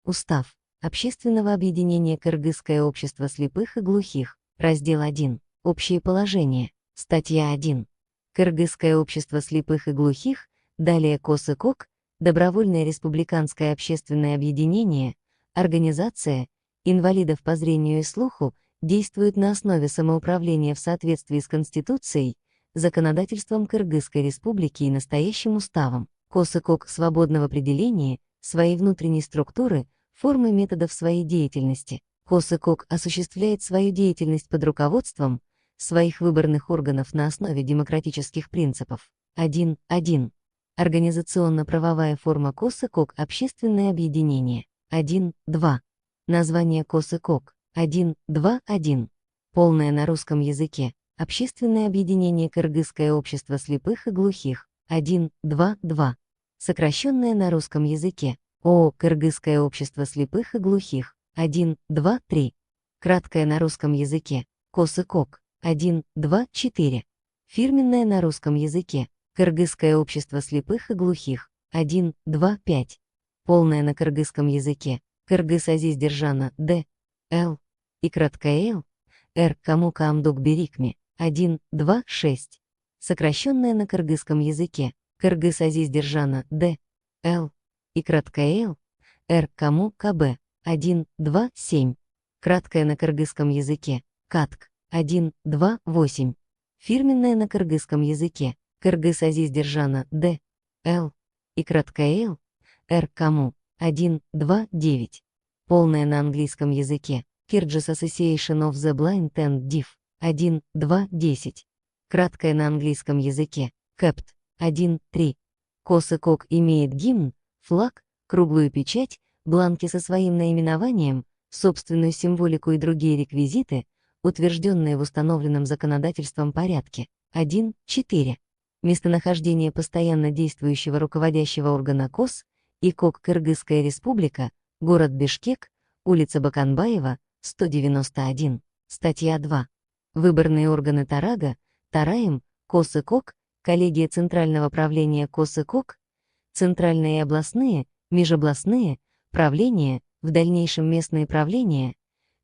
Устав Общественного объединения Кыргызское общество слепых и глухих. Раздел 1. Общие положения. Статья 1. Кыргызское общество слепых и глухих, далее КОС-ИКОК, Добровольное республиканское общественное объединение, организация инвалидов по зрению и слуху, действует на основе самоуправления в соответствии с Конституцией, законодательством Кыргызской республики и настоящим уставом. КОС-ИКОК свободно в определении своей внутренней структуры, формы методов своей деятельности. КОС-ИКОК осуществляет свою деятельность под руководством своих выборных органов на основе демократических принципов. 1.1. Организационно-правовая форма КОС-ИКОК Общественное объединение. 1.2. Название КОС-ИКОК. 1.2.1. Полное на русском языке. Общественное объединение Кыргызское общество слепых и глухих. 1.2.2. Сокращенное на русском языке. ООО Кыргызское общество слепых и глухих. 1.2.3. Краткое на русском языке. КОС-ИКОК. 1.2.4. Фирменное на русском языке. Кыргызское общество слепых и глухих. 1.2.5. Полное на кыргызском языке. Кыргыз Азиз Держана Д. Л. И краткое Л. Р. Камука Амдук Берикми. 1.2.6. Сокращенное на кыргызском языке. Кыргыз Азиз Держана Д. Л. И краткое Л. Р. Каму КБ. 1.2.7. Краткое на кыргызском языке. КАТК. 1.2.8. Фирменное на кыргызском языке. Кыргыз Азиз Держана Д. Л. И краткое Л. Р. Каму. 1.2.9. Полное на английском языке. Kyrgyz Association of the Blind and Deaf. 1.2.10. Краткое на английском языке. КЭПТ. 1.3. КОС-ИКОК имеет гимн, флаг, круглую печать, бланки со своим наименованием, собственную символику и другие реквизиты, утвержденные в установленном законодательством порядке. 1.4. Местонахождение постоянно действующего руководящего органа КОС, ИКОК Кыргызская республика, город Бишкек, улица Баканбаева, 191. Статья 2. Выборные органы Тарага, Тараем, КОС-ИКОК, коллегия Центрального правления КОС-ИКОК, центральные и областные, межобластные, правления, в дальнейшем местные правления,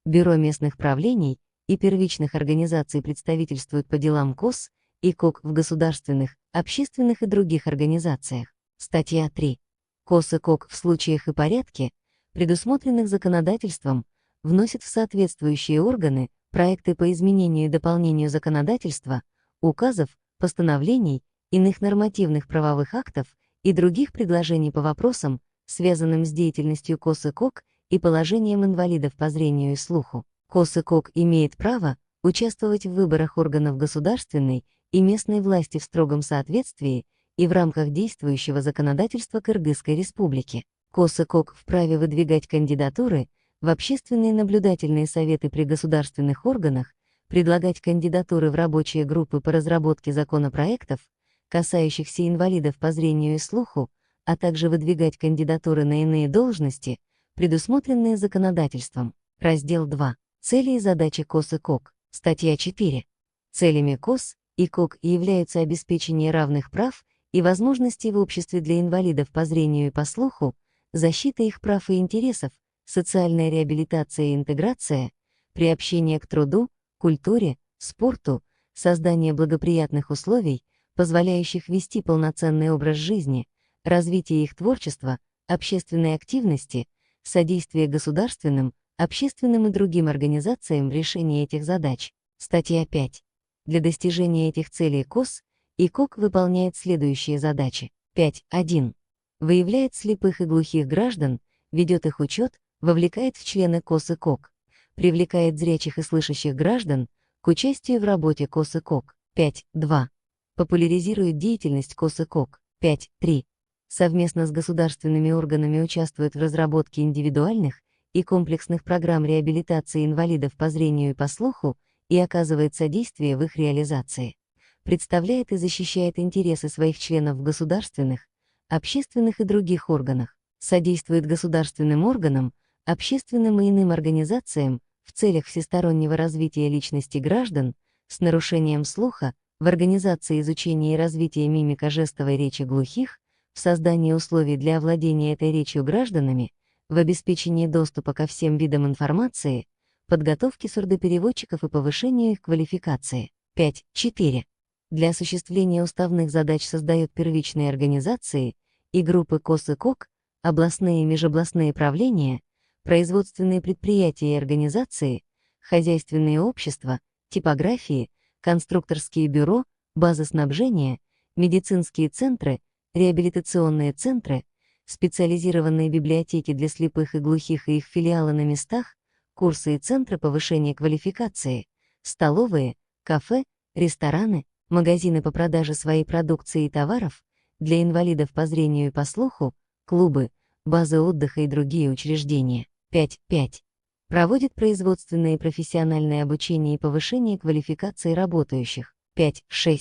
Бюро местных правлений и первичных организаций представительствуют по делам КОС, ИКОК в государственных, общественных и других организациях. Статья 3. КОС-ИКОК в случаях и порядке, предусмотренных законодательством, вносит в соответствующие органы проекты по изменению и дополнению законодательства, указов, постановлений, иных нормативных правовых актов и других предложений по вопросам, связанным с деятельностью КОС-ИКОК и положением инвалидов по зрению и слуху. КОС-ИКОК имеет право участвовать в выборах органов государственной и местной власти в строгом соответствии и в рамках действующего законодательства Кыргызской республики. КОС-ИКОК вправе выдвигать кандидатуры в общественные наблюдательные советы при государственных органах, предлагать кандидатуры в рабочие группы по разработке законопроектов, касающихся инвалидов по зрению и слуху, а также выдвигать кандидатуры на иные должности, предусмотренные законодательством. Раздел 2. Цели и задачи КОС-ИКОК. Статья 4. Целями КОС-ИКОК являются обеспечение равных прав и возможностей в обществе для инвалидов по зрению и по слуху, защита их прав и интересов, социальная реабилитация и интеграция, приобщение к труду, культуре, спорту, создание благоприятных условий, позволяющих вести полноценный образ жизни, развитие их творчества, общественной активности, содействие государственным, общественным и другим организациям в решении этих задач. Статья 5. Для достижения этих целей КОС-ИКОК выполняет следующие задачи. 5.1. Выявляет слепых и глухих граждан, ведет их учет, вовлекает в члены КОС-ИКОК, привлекает зрячих и слышащих граждан к участию в работе КОС-ИКОК. 5.2. Популяризирует деятельность КОС-ИКОК. 5.3. Совместно с государственными органами участвует в разработке индивидуальных и комплексных программ реабилитации инвалидов по зрению и по слуху и оказывает содействие в их реализации. Представляет и защищает интересы своих членов в государственных, общественных и других органах, содействует государственным органам, общественным и иным организациям в целях всестороннего развития личности граждан с нарушением слуха, в организации изучения и развития мимико-жестовой речи глухих, в создании условий для овладения этой речью гражданами, в обеспечении доступа ко всем видам информации, подготовке сурдопереводчиков и повышению их квалификации. 5.4. Для осуществления уставных задач создает первичные организации и группы КОС и КОК, областные и межобластные правления, производственные предприятия и организации, хозяйственные общества, типографии, конструкторские бюро, базы снабжения, медицинские центры, реабилитационные центры, специализированные библиотеки для слепых и глухих и их филиалы на местах, курсы и центры повышения квалификации, столовые, кафе, рестораны, магазины по продаже своей продукции и товаров, для инвалидов по зрению и по слуху, клубы, базы отдыха и другие учреждения. 5.5. Проводит производственное и профессиональное обучение и повышение квалификации работающих. 5.6.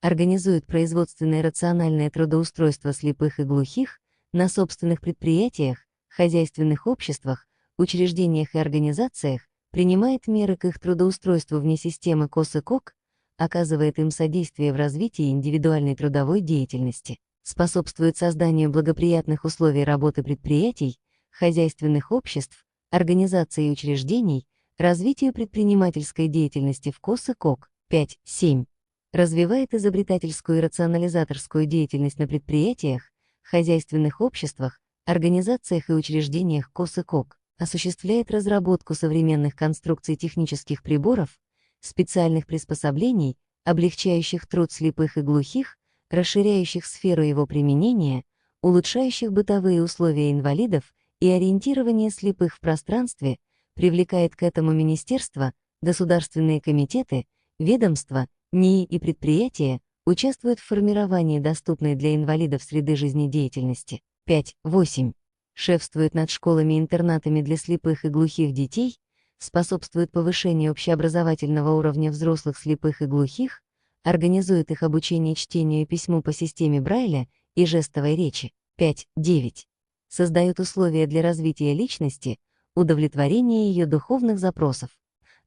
Организует производственное рациональное трудоустройство слепых и глухих на собственных предприятиях, хозяйственных обществах, учреждениях и организациях, принимает меры к их трудоустройству вне системы КОС и КОК, оказывает им содействие в развитии индивидуальной трудовой деятельности, способствует созданию благоприятных условий работы предприятий, хозяйственных обществ, организаций и учреждений, развитию предпринимательской деятельности в КОС и КОК. 5.7. Развивает изобретательскую и рационализаторскую деятельность на предприятиях, хозяйственных обществах, организациях и учреждениях КОС и КОК, осуществляет разработку современных конструкций технических приборов, специальных приспособлений, облегчающих труд слепых и глухих, расширяющих сферу его применения, улучшающих бытовые условия инвалидов и ориентирование слепых в пространстве, привлекает к этому министерства, государственные комитеты, ведомства, НИИ и предприятия, участвует в формировании доступной для инвалидов среды жизнедеятельности. 5.8. Шефствует над школами-интернатами для слепых и глухих детей, способствует повышению общеобразовательного уровня взрослых слепых и глухих, организует их обучение чтению и письму по системе Брайля и жестовой речи. 5.9. Создает условия для развития личности, удовлетворения ее духовных запросов.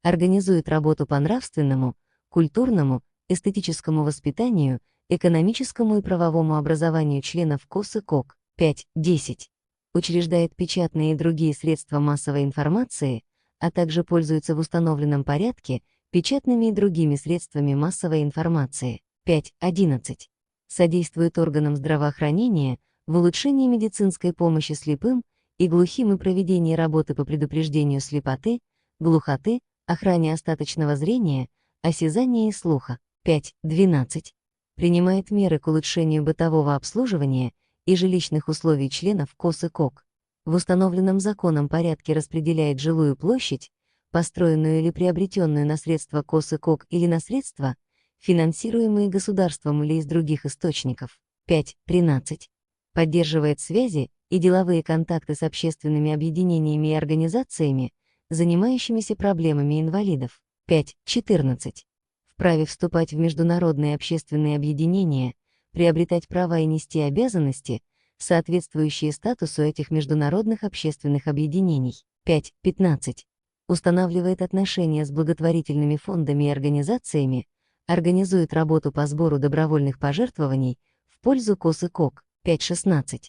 Организует работу по нравственному, культурному, эстетическому воспитанию, экономическому и правовому образованию членов КОС и КОК. 5.10. Учреждает печатные и другие средства массовой информации, а также пользуется в установленном порядке печатными и другими средствами массовой информации. 5.11. Содействует органам здравоохранения в улучшении медицинской помощи слепым и глухим и проведении работы по предупреждению слепоты, глухоты, охране остаточного зрения, осязания и слуха. 5.12. Принимает меры к улучшению бытового обслуживания и жилищных условий членов КОС и КОК. В установленном законом порядке распределяет жилую площадь, построенную или приобретенную на средства КОС и КОК или на средства, финансируемые государством или из других источников. 5.13. Поддерживает связи и деловые контакты с общественными объединениями и организациями, занимающимися проблемами инвалидов. 5.14. Вправе вступать в международные общественные объединения, приобретать права и нести обязанности, соответствующие статусу этих международных общественных объединений. 5.15. Устанавливает отношения с благотворительными фондами и организациями, организует работу по сбору добровольных пожертвований в пользу КОС и КОК. 5.16.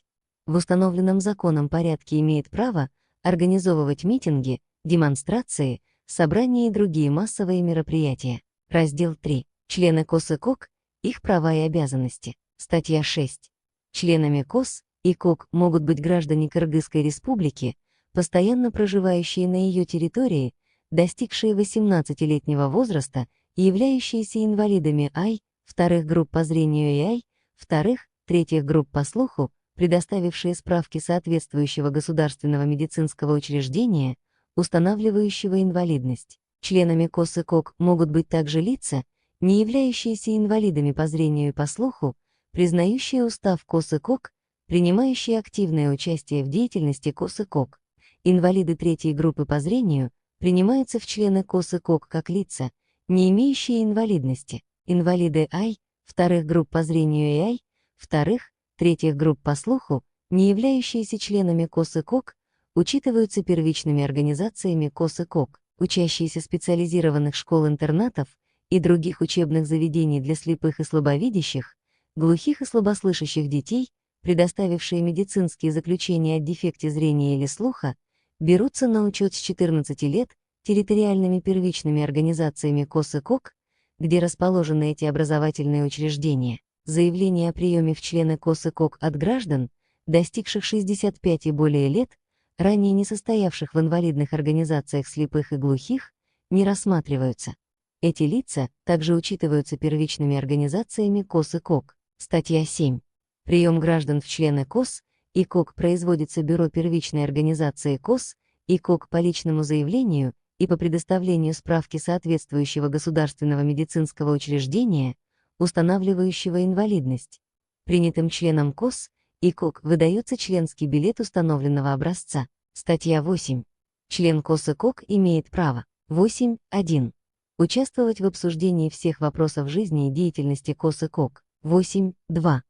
В установленном законом порядке имеет право организовывать митинги, демонстрации, собрания и другие массовые мероприятия. Раздел 3. Члены КОС и КОК, их права и обязанности. Статья 6. Членами КОС и КОК могут быть граждане Кыргызской республики, постоянно проживающие на ее территории, достигшие 18-летнего возраста и являющиеся инвалидами АЙ, вторых групп по зрению и АЙ, вторых, третьих групп по слуху, предоставившие справки соответствующего государственного медицинского учреждения, устанавливающего инвалидность. Членами КОС и КОК могут быть также лица, не являющиеся инвалидами по зрению и по слуху, признающие устав КОС и КОК, принимающие активное участие в деятельности КОС и КОК. Инвалиды третьей группы по зрению принимаются в члены КОС и КОК как лица, не имеющие инвалидности. Инвалиды АЙ, вторых групп по зрению и АЙ, вторых, третьих групп по слуху, не являющиеся членами КОС и КОК, учитываются первичными организациями КОС и КОК, учащиеся специализированных школ-интернатов и других учебных заведений для слепых и слабовидящих, глухих и слабослышащих детей, предоставившие медицинские заключения о дефекте зрения или слуха, берутся на учет с 14 лет территориальными первичными организациями КОС и КОК, где расположены эти образовательные учреждения. Заявление о приеме в члены КОС и КОК от граждан, достигших 65 и более лет, ранее не состоявших в инвалидных организациях слепых и глухих, не рассматриваются. Эти лица также учитываются первичными организациями КОС и КОК. Статья 7. Прием граждан в члены КОС и КОК производится Бюро первичной организации КОС и КОК по личному заявлению и по предоставлению справки соответствующего государственного медицинского учреждения, устанавливающего инвалидность. Принятым членам КОС и КОК выдается членский билет установленного образца. Статья 8. Член КОС и КОК имеет право 8.1. Участвовать в обсуждении всех вопросов жизни и деятельности КОС и КОК. 8.2.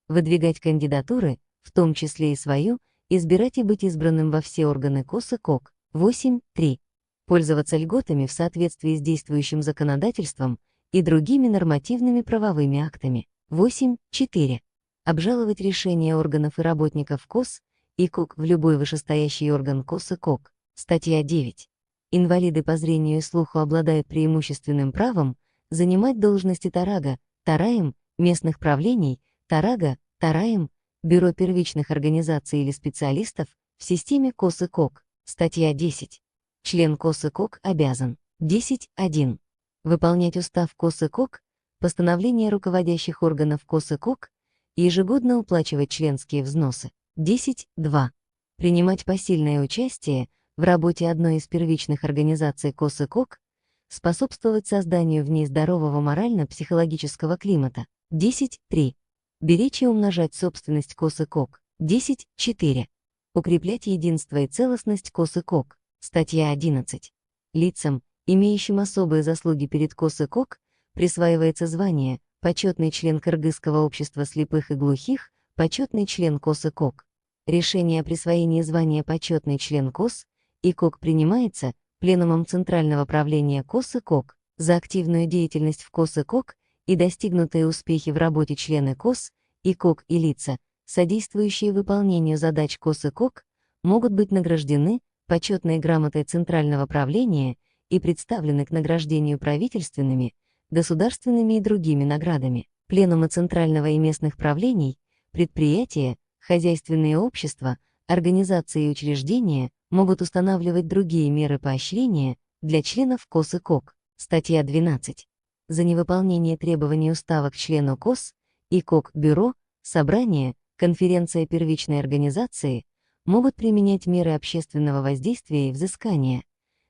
Выдвигать кандидатуры, в том числе и свою, избирать и быть избранным во все органы КОС и КОК. 8.3. Пользоваться льготами в соответствии с действующим законодательством и другими нормативными правовыми актами. 8.4. Обжаловать решения органов и работников КОС и КОК в любой вышестоящий орган КОС и КОК. Статья 9. Инвалиды по зрению и слуху обладают преимущественным правом занимать должности тарага, тараем, местных правлений, тарага, тараем, бюро первичных организаций или специалистов в системе КОС и КОК. Статья 10. Член КОС и КОК обязан 10.1. Выполнять устав КОС и КОК, постановления руководящих органов КОС и КОК, ежегодно уплачивать членские взносы. 10.2. Принимать посильное участие в работе одной из первичных организаций КОС и КОК, способствовать созданию в ней здорового морально-психологического климата. 10.3. Беречь и умножать собственность КОС и КОК. 10.4. Укреплять единство и целостность КОС и КОК. Статья 11. Лицам, имеющим особые заслуги перед КОС и КОК, присваивается звание «Почетный член Кыргызского общества слепых и глухих», «Почетный член КОС и КОК». Решение о присвоении звания «Почетный член КОС» и КОК принимается Пленумом Центрального правления КОС и КОК за активную деятельность в КОС и КОК и достигнутые успехи в работе члены КОС и КОК и лица, содействующие выполнению задач КОС и КОК, могут быть награждены почетной грамотой Центрального правления и представлены к награждению правительственными, государственными и другими наградами. Пленумы Центрального и местных правлений, предприятия, хозяйственные общества, организации и учреждения могут устанавливать другие меры поощрения для членов КОС и КОК. Статья 12. За невыполнение требований устава к члену КОС и КОК бюро, собрания, конференция первичной организации могут применять меры общественного воздействия и взыскания.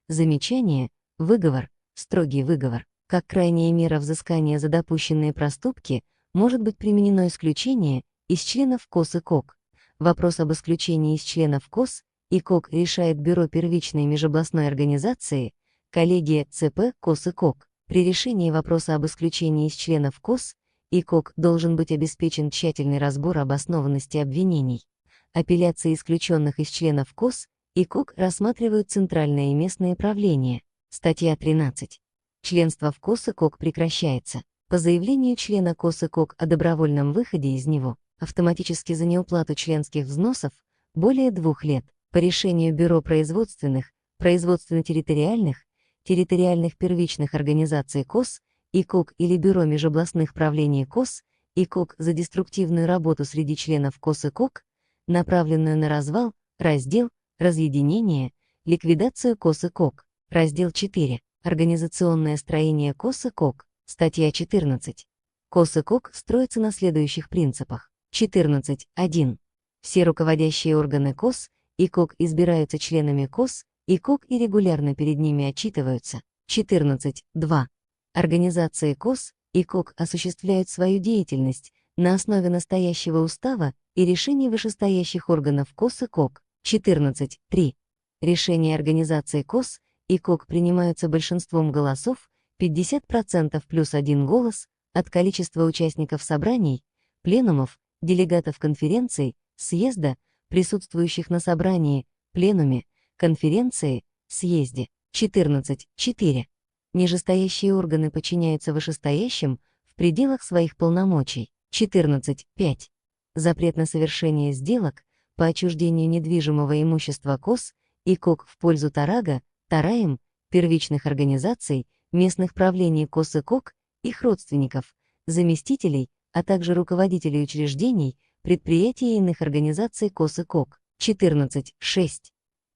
Замечание, выговор, строгий выговор. Как крайняя мера взыскания за допущенные проступки может быть применено исключение из членов КОС и КОК. Вопрос об исключении из членов КОС и КОК решает Бюро первичной межобластной организации, коллегия ЦП КОС и КОК. При решении вопроса об исключении из членов КОС и КОК должен быть обеспечен тщательный разбор обоснованности обвинений. Апелляции исключенных из членов КОС и КОК рассматривают центральные и местные правления. Статья 13. Членство в КОС и КОК прекращается. По заявлению члена КОС и КОК о добровольном выходе из него, автоматически за неуплату членских взносов, более 2 лет, по решению Бюро производственных, производственно-территориальных, территориальных первичных организаций КОС и КОК или Бюро межобластных правлений КОС и КОК за деструктивную работу среди членов КОС и КОК, направленную на развал, раздел, разъединение, ликвидацию КОС и КОК. Раздел 4. Организационное строение КОС и КОК. Статья 14. КОС и КОК строится на следующих принципах. 14.1. Все руководящие органы КОС и КОК избираются членами КОС и КОК и регулярно перед ними отчитываются. 14.2. Организации КОС и КОК осуществляют свою деятельность на основе настоящего устава и решений вышестоящих органов КОС и КОК. 14.3. Решения организации КОС и КОК принимаются большинством голосов 50% плюс 1 голос от количества участников собраний, пленумов, делегатов конференций, съезда, присутствующих на собрании, пленуме, конференции, съезде. 14.4. Нижестоящие органы подчиняются вышестоящим в пределах своих полномочий. 14.5. запрет на совершение сделок по отчуждению недвижимого имущества КОС и КОК в пользу Тарага, Тараем, первичных организаций, местных правлений КОС и КОК, их родственников, заместителей, а также руководителей учреждений, предприятий и иных организаций КОС и КОК. 14.6.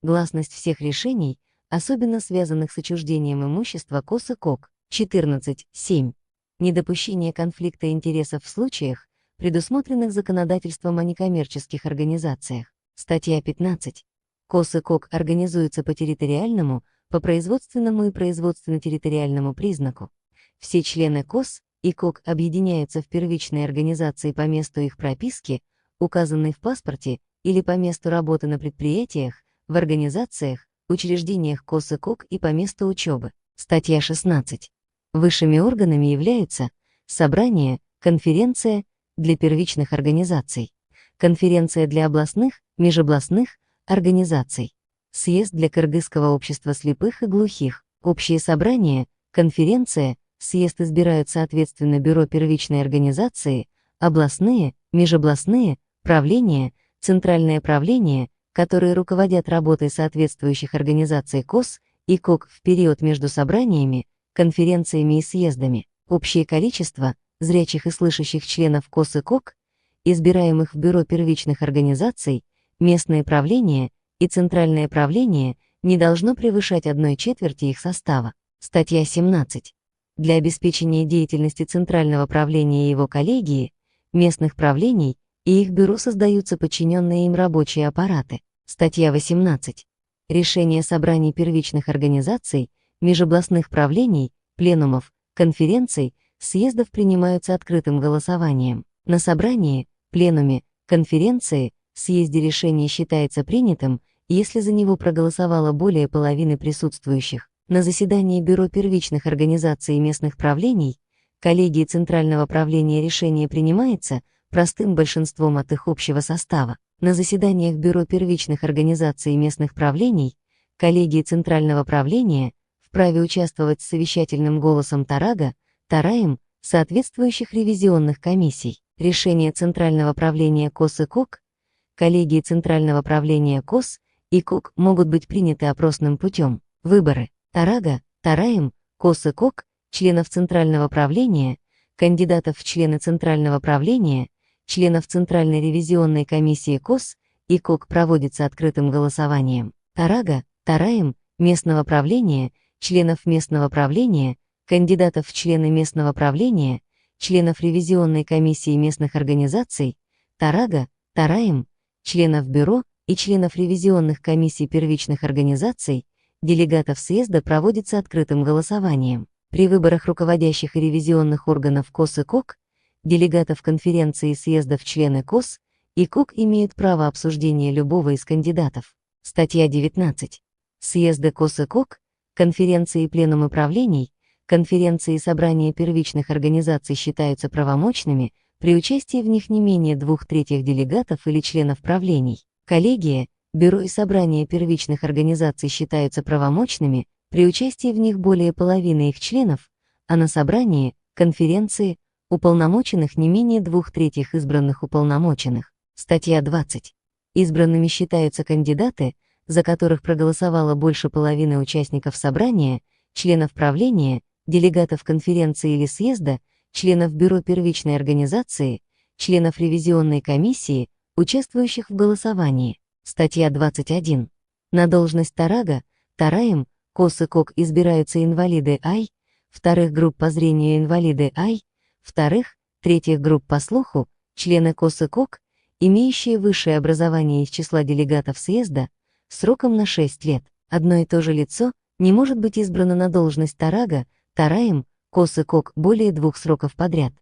Гласность всех решений, особенно связанных с отчуждением имущества КОС и КОК. 14.7. Недопущение конфликта интересов в случаях, предусмотренных законодательством о некоммерческих организациях. Статья 15. КОС и КОК организуются по территориальному, по производственному и производственно-территориальному признаку. Все члены КОС и КОК объединяются в первичные организации по месту их прописки, указанной в паспорте, или по месту работы на предприятиях, в организациях, учреждениях КОС и КОК и по месту учебы. Статья 16. Высшими органами являются собрание, конференция для первичных организаций, конференция для областных, межобластных организаций, съезд для Кыргызского общества слепых и глухих, общие собрания, конференция, съезд избирают соответственно бюро первичной организации, областные, межобластные, правления, центральное правление, которые руководят работой соответствующих организаций КОС и КОК в период между собраниями, конференциями и съездами. Общее количество зрячих и слышащих членов КОС и КОК, избираемых в бюро первичных организаций, местное правление и центральное правление не должно превышать 1/4 их состава. Статья 17. Для обеспечения деятельности центрального правления и его коллегии, местных правлений и их бюро создаются подчиненные им рабочие аппараты. Статья 18. Решения собраний первичных организаций, межобластных правлений, пленумов, конференций, съездов принимаются открытым голосованием. На собрании, пленуме, конференции, съезде решение считается принятым, если за него проголосовало более половины присутствующих. На заседании Бюро первичных организаций и местных правлений, коллегии Центрального правления решение принимается простым большинством от их общего состава. На заседаниях Бюро первичных организаций и местных правлений, коллегии Центрального правления вправе участвовать с совещательным голосом Тарага, Тараем, соответствующих ревизионных комиссий. Решения Центрального правления КОС и КОК, коллегии Центрального правления КОС и КОК могут быть приняты опросным путем. Выборы Тарага, Тараем, КОС и КОК, членов Центрального правления, кандидатов в члены Центрального правления, членов Центральной ревизионной комиссии КОС и КОК проводится открытым голосованием. Тарага, Тараем, местного правления, членов местного правления, кандидатов в члены местного правления, членов ревизионной комиссии местных организаций, Тарага, Тараем, членов бюро и членов ревизионных комиссий первичных организаций, делегатов съезда проводится открытым голосованием. При выборах руководящих и ревизионных органов КОС и КОК, делегатов конференции и съездов члены КОС и КОК имеют право обсуждения любого из кандидатов. Статья 19. Съезды КОС и КОК, конференции и пленумы правлений, конференции и собрания первичных организаций считаются правомочными при участии в них не менее 2/3 делегатов или членов правлений. Коллегия, бюро и собрания первичных организаций считаются правомочными при участии в них более половины их членов, а на собрании, конференции, уполномоченных не менее 2/3 избранных уполномоченных. Статья 20. Избранными считаются кандидаты, за которых проголосовало больше половины участников собрания, членов правления, делегатов конференции или съезда, членов бюро первичной организации, членов ревизионной комиссии, участвующих в голосовании. Статья 21. На должность Тарага, Тараем, КОС и КОК избираются инвалиды АЙ, вторых групп по зрению инвалиды АЙ, вторых, третьих групп по слуху, члены КОС и КОК, имеющие высшее образование из числа делегатов съезда, сроком на 6 лет. Одно и то же лицо не может быть избрано на должность Тарага, Тараем, КОС и КОК более 2 сроков подряд.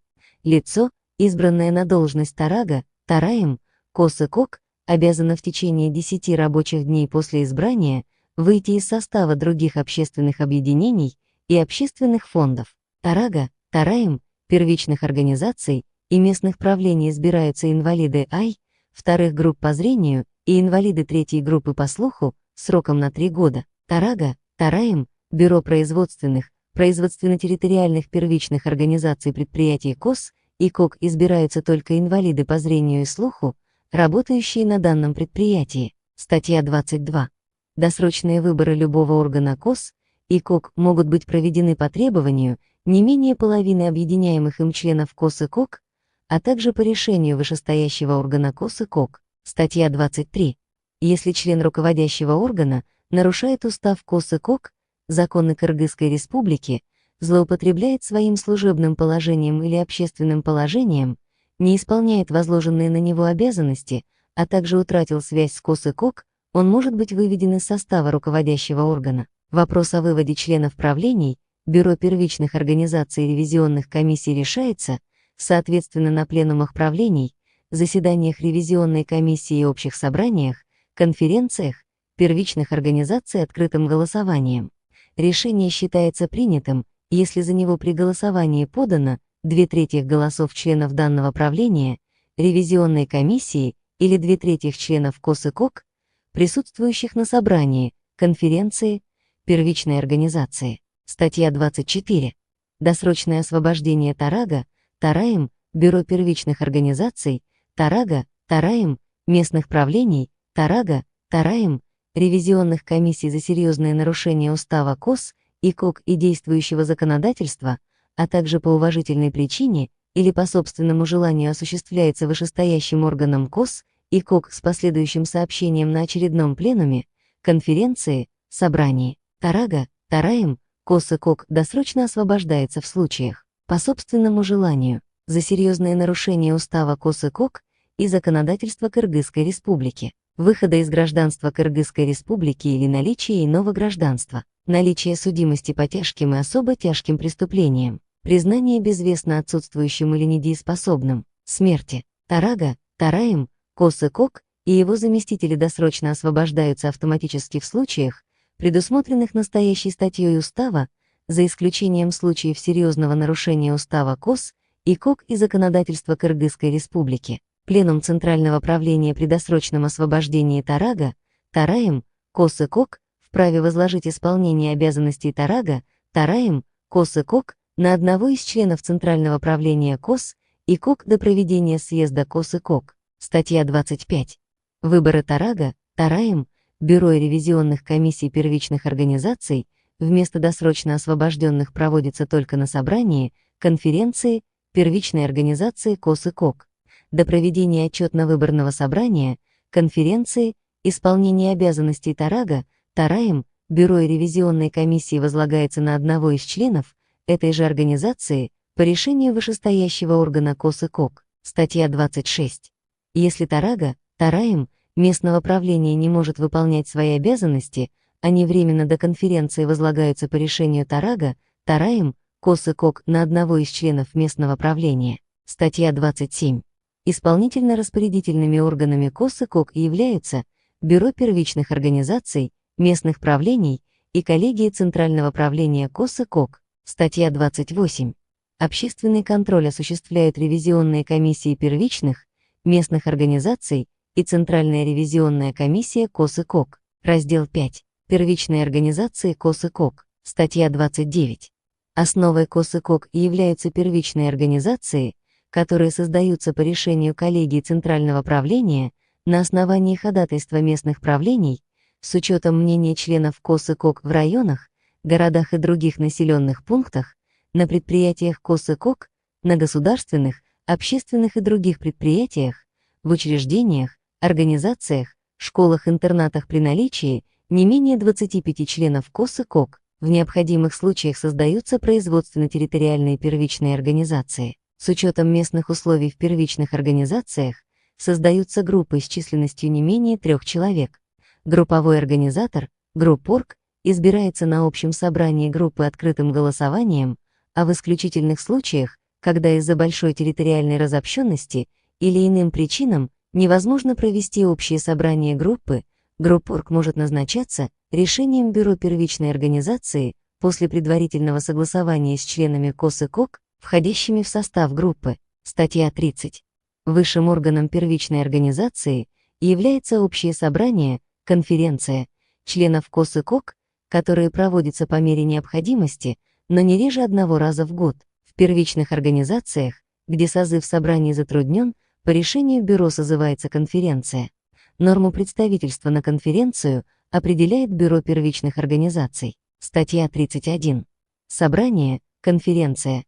Лицо, избранное на должность Тарага, Тараем, КОС и КОК, обязано в течение 10 рабочих дней после избрания выйти из состава других общественных объединений и общественных фондов. Тарага, Тараем, первичных организаций и местных правлений избираются инвалиды АЙ, вторых групп по зрению и инвалиды третьей группы по слуху сроком на 3 года. Тарага, Тараем, бюро производственных, производственно-территориальных первичных организаций предприятий КОС и КОК избираются только инвалиды по зрению и слуху, работающие на данном предприятии. Статья 22. Досрочные выборы любого органа КОС и КОК могут быть проведены по требованию не менее половины объединяемых им членов КОС и КОК, а также по решению вышестоящего органа КОС и КОК. Статья 23. Если член руководящего органа нарушает устав КОС и КОК, законы Кыргызской Республики, злоупотребляет своим служебным положением или общественным положением, не исполняет возложенные на него обязанности, а также утратил связь с КОС и КОК, он может быть выведен из состава руководящего органа. Вопрос о выводе членов правлений Бюро первичных организаций и ревизионных комиссий решается, соответственно, на пленумах правлений, заседаниях ревизионной комиссии и общих собраниях, конференциях, первичных организаций открытым голосованием. Решение считается принятым, если за него при голосовании подано 2/3 голосов членов данного правления, ревизионной комиссии или 2/3 членов КОС и КОК, присутствующих на собрании, конференции, первичной организации. Статья 24. Досрочное освобождение Тарага, Тараем, Бюро первичных организаций, Тарага, Тараем, местных правлений, Тарага, Тараем, ревизионных комиссий за серьезные нарушения устава КОС и КОК и действующего законодательства, а также по уважительной причине или по собственному желанию осуществляется вышестоящим органом КОС и КОК с последующим сообщением на очередном пленуме, конференции, собрании. Тарага, Тараем, КОС и КОК досрочно освобождается в случаях по собственному желанию за серьезные нарушения устава КОС и КОК и законодательства Кыргызской Республики, выхода из гражданства Кыргызской Республики или наличия иного гражданства, наличие судимости по тяжким и особо тяжким преступлениям, признание безвестно отсутствующим или недееспособным, смерти. Тарага, Тараем, КОС и КОК и его заместители досрочно освобождаются автоматически в случаях, предусмотренных настоящей статьей Устава, за исключением случаев серьезного нарушения Устава КОС и КОК и законодательства Кыргызской Республики. Пленум Центрального правления при досрочном освобождении Тарага, Тараем, КОС и КОК вправе возложить исполнение обязанностей Тарага, Тараем, КОС и КОК на одного из членов Центрального правления КОС и КОК до проведения съезда КОС и КОК. Статья 25. Выборы Тарага, Тараем, Бюро и ревизионных комиссий первичных организаций вместо досрочно освобожденных проводятся только на собрании, конференции, первичной организации КОС и КОК. До проведения отчетно-выборного собрания, конференции, исполнение обязанностей Тарага, Тараем, Бюро и ревизионной комиссии возлагается на одного из членов этой же организации по решению вышестоящего органа КОС и КОК. Статья 26. Если Тарага, Тараем, местного правления не может выполнять свои обязанности, они временно до конференции возлагаются по решению Тарага, Тараем, КОС и КОК на одного из членов местного правления. Статья 27. Исполнительно-распорядительными органами КОС и КОК являются Бюро первичных организаций, местных правлений и коллегии Центрального правления КОС и КОК. Статья 28. Общественный контроль осуществляют ревизионные комиссии первичных, местных организаций и Центральная ревизионная комиссия КОС и КОК. Раздел 5. Первичные организации КОС и КОК. Статья 29. Основой КОС и КОК являются первичные организации, которые создаются по решению коллегии Центрального правления на основании ходатайства местных правлений с учетом мнения членов КОС и КОК в районах, городах и других населенных пунктах, на предприятиях КОС и КОК, на государственных, общественных и других предприятиях, в учреждениях, организациях, школах-интернатах при наличии не менее 25 членов КОС и КОК. В необходимых случаях создаются производственно-территориальные первичные организации. С учетом местных условий в первичных организациях создаются группы с численностью не менее 3 человек. Групповой организатор, группорг, избирается на общем собрании группы открытым голосованием, а в исключительных случаях, когда из-за большой территориальной разобщенности или иным причинам невозможно провести общее собрание группы, группорг может назначаться решением Бюро первичной организации после предварительного согласования с членами КОС и КОК, входящими в состав группы. Статья 30. Высшим органом первичной организации является общее собрание, конференция, членов КОС и КОК, которые проводятся по мере необходимости, но не реже одного раза в год. В первичных организациях, где созыв собраний затруднен, по решению бюро созывается конференция. Норму представительства на конференцию определяет Бюро первичных организаций. Статья 31. Собрание, конференция,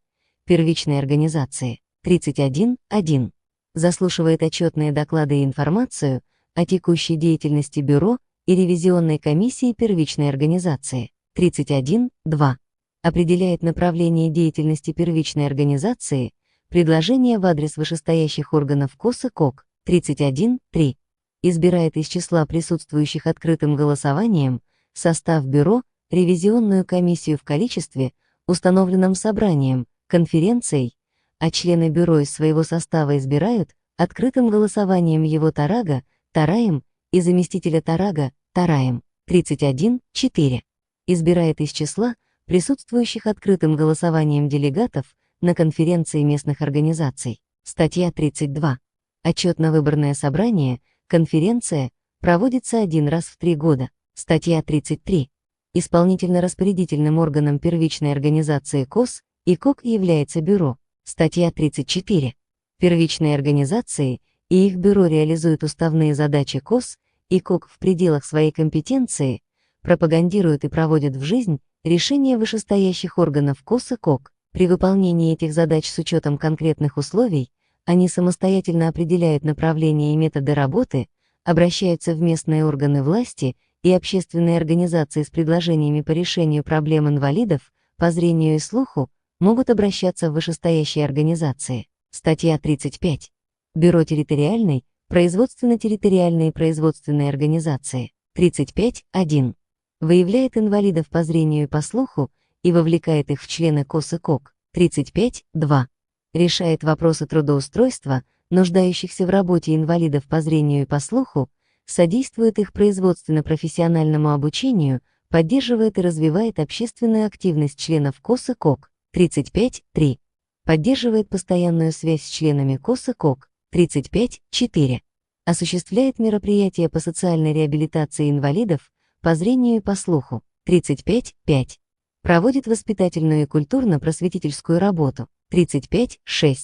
первичные организации. 31.1. Заслушивает отчетные доклады и информацию о текущей деятельности Бюро и ревизионной комиссии первичной организации. 31.2. Определяет направление деятельности первичной организации, предложения в адрес вышестоящих органов КОС и КОК. 31.3. Избирает из числа присутствующих открытым голосованием состав Бюро, ревизионную комиссию в количестве, установленном собранием, конференцией, а члены Бюро из своего состава избирают открытым голосованием его тарага, тараем и заместителя тарага, тараем. 31.4. Избирает из числа присутствующих открытым голосованием делегатов на конференции местных организаций. Статья 32. Отчетно-выборное собрание, конференция, проводится один раз в 3 года. Статья 33. Исполнительно-распорядительным органом первичной организации КОС и КОК является Бюро. Статья 34. Первичные организации и их бюро реализуют уставные задачи КОС и КОК в пределах своей компетенции, пропагандируют и проводят в жизнь решения вышестоящих органов КОС и КОК. При выполнении этих задач с учетом конкретных условий они самостоятельно определяют направления и методы работы, обращаются в местные органы власти и общественные организации с предложениями по решению проблем инвалидов по зрению и слуху, могут обращаться в вышестоящие организации. Статья 35. Бюро территориальной, производственно-территориальные производственные организации. 35.1. Выявляет инвалидов по зрению и по слуху и вовлекает их в члены КОС и КОК. 35.2. Решает вопросы трудоустройства, нуждающихся в работе инвалидов по зрению и по слуху, содействует их производственно-профессиональному обучению, поддерживает и развивает общественную активность членов КОС и КОК. 35.3. Поддерживает постоянную связь с членами КОС и КОК. 35.4. Осуществляет мероприятия по социальной реабилитации инвалидов по зрению и по слуху. 35.5. Проводит воспитательную и культурно-просветительскую работу. 35.6.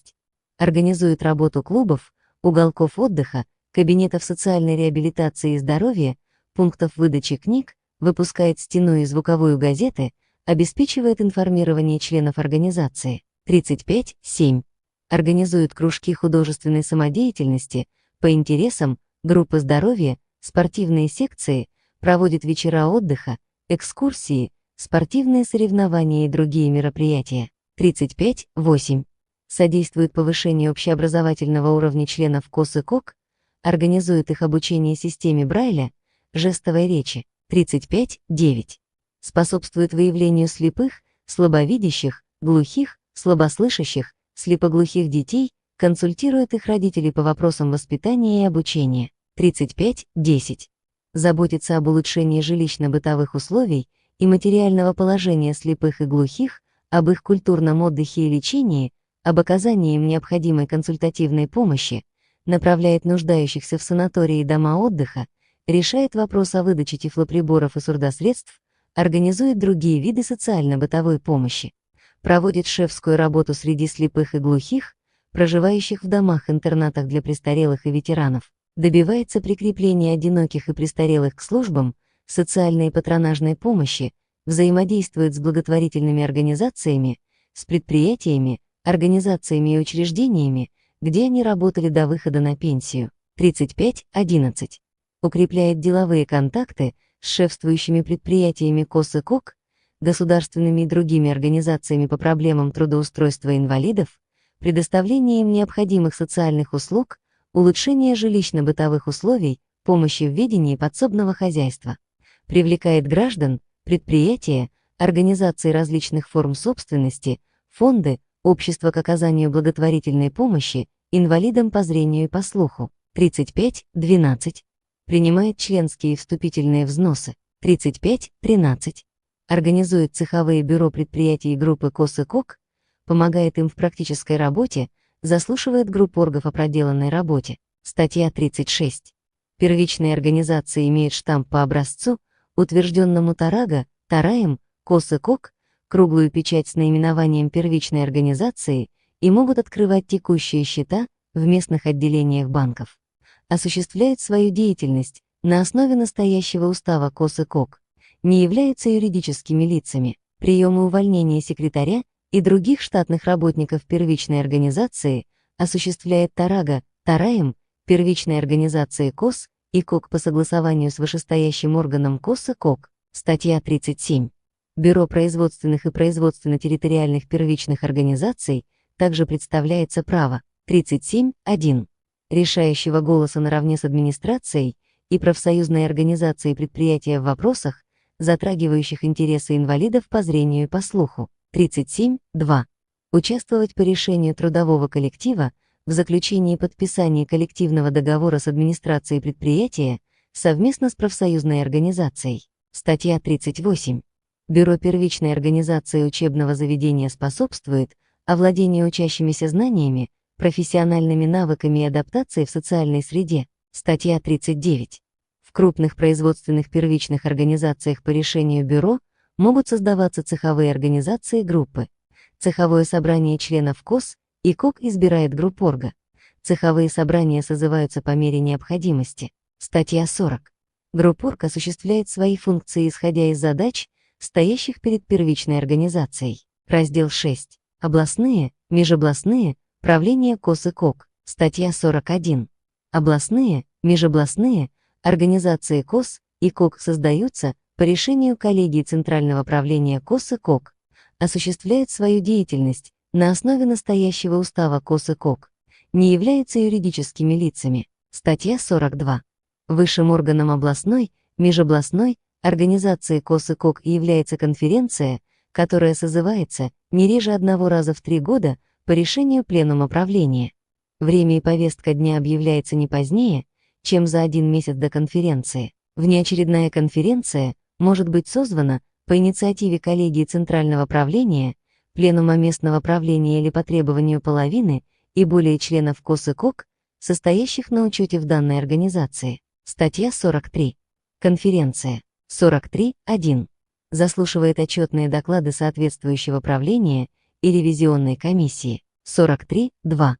Организует работу клубов, уголков отдыха, кабинетов социальной реабилитации и здоровья, пунктов выдачи книг, выпускает стенную и звуковую газеты, обеспечивает информирование членов организации. 35.7. Организует кружки художественной самодеятельности, по интересам, группы здоровья, спортивные секции, проводит вечера отдыха, экскурсии, спортивные соревнования и другие мероприятия. 35.8. Содействует повышению общеобразовательного уровня членов КОС и КОК, организует их обучение системе Брайля, жестовой речи. 35.9. Способствует выявлению слепых, слабовидящих, глухих, слабослышащих, слепоглухих детей, консультирует их родителей по вопросам воспитания и обучения. 35.10. Заботится об улучшении жилищно-бытовых условий и материального положения слепых и глухих, об их культурном отдыхе и лечении, об оказании им необходимой консультативной помощи, направляет нуждающихся в санатории и дома отдыха, решает вопрос о выдаче тифлоприборов и сурдосредств, организует другие виды социально-бытовой помощи, проводит шефскую работу среди слепых и глухих, проживающих в домах-интернатах для престарелых и ветеранов, добивается прикрепления одиноких и престарелых к службам социальной и патронажной помощи, взаимодействует с благотворительными организациями, с предприятиями, организациями и учреждениями, где они работали до выхода на пенсию. 35.11. Укрепляет деловые контакты с шефствующими предприятиями КОС и КОК, государственными и другими организациями по проблемам трудоустройства инвалидов, предоставления им необходимых социальных услуг, улучшения жилищно-бытовых условий, помощи в ведении подсобного хозяйства. Привлекает граждан, предприятия, организации различных форм собственности, фонды, общества к оказанию благотворительной помощи инвалидам по зрению и по слуху. 35.12. Принимает членские и вступительные взносы. 35.13. Организует цеховые бюро предприятий и группы КОС и КОК, помогает им в практической работе, заслушивает группу оргов о проделанной работе. Статья 36. Первичные организации имеют штамп по образцу, утвержденному тарага, тараем, КОС и КОК, круглую печать с наименованием первичной организации и могут открывать текущие счета в местных отделениях банков. Осуществляют свою деятельность на основе настоящего устава КОС и КОК, не являются юридическими лицами. Приемы увольнения секретаря и других штатных работников первичной организации осуществляет ТАРАГО, ТАРАЭМ, первичной организации КОС и КОК по согласованию с вышестоящим органом КОС и КОК. Статья 37. Бюро производственных и производственно-территориальных первичных организаций также представляется право 37.1. Решающего голоса наравне с администрацией и профсоюзной организацией предприятия в вопросах, затрагивающих интересы инвалидов по зрению и по слуху. 37.2. Участвовать по решению трудового коллектива в заключении и подписании коллективного договора с администрацией предприятия совместно с профсоюзной организацией. Статья 38. Бюро первичной организации учебного заведения способствует овладению учащимися знаниями, профессиональными навыками и адаптацией в социальной среде. Статья 39. В крупных производственных первичных организациях по решению бюро могут создаваться цеховые организации группы. Цеховое собрание членов КОС и КОК избирает группорга. Цеховые собрания созываются по мере необходимости. Статья 40. Группорг осуществляет свои функции, исходя из задач, стоящих перед первичной организацией. Раздел 6. Областные, межобластные, правления КОС и КОК. Статья 41. Областные, межобластные, организации КОС и КОК создаются по решению коллегии Центрального правления КОС и КОК, осуществляют свою деятельность на основе настоящего устава КОС и КОК, не являются юридическими лицами. Статья 42. Высшим органом областной, межобластной, организации КОС и КОК является конференция, которая созывается не реже одного раза в 3 года по решению Пленума правления. Время и повестка дня объявляется не позднее, чем за 1 месяц до конференции. Внеочередная конференция может быть созвана по инициативе коллегии Центрального правления, Пленума местного правления или по требованию половины и более членов КОС и КОК, состоящих на учете в данной организации. Статья 43. Конференция. 43.1. Заслушивает отчетные доклады соответствующего правления и ревизионной комиссии. 43.2.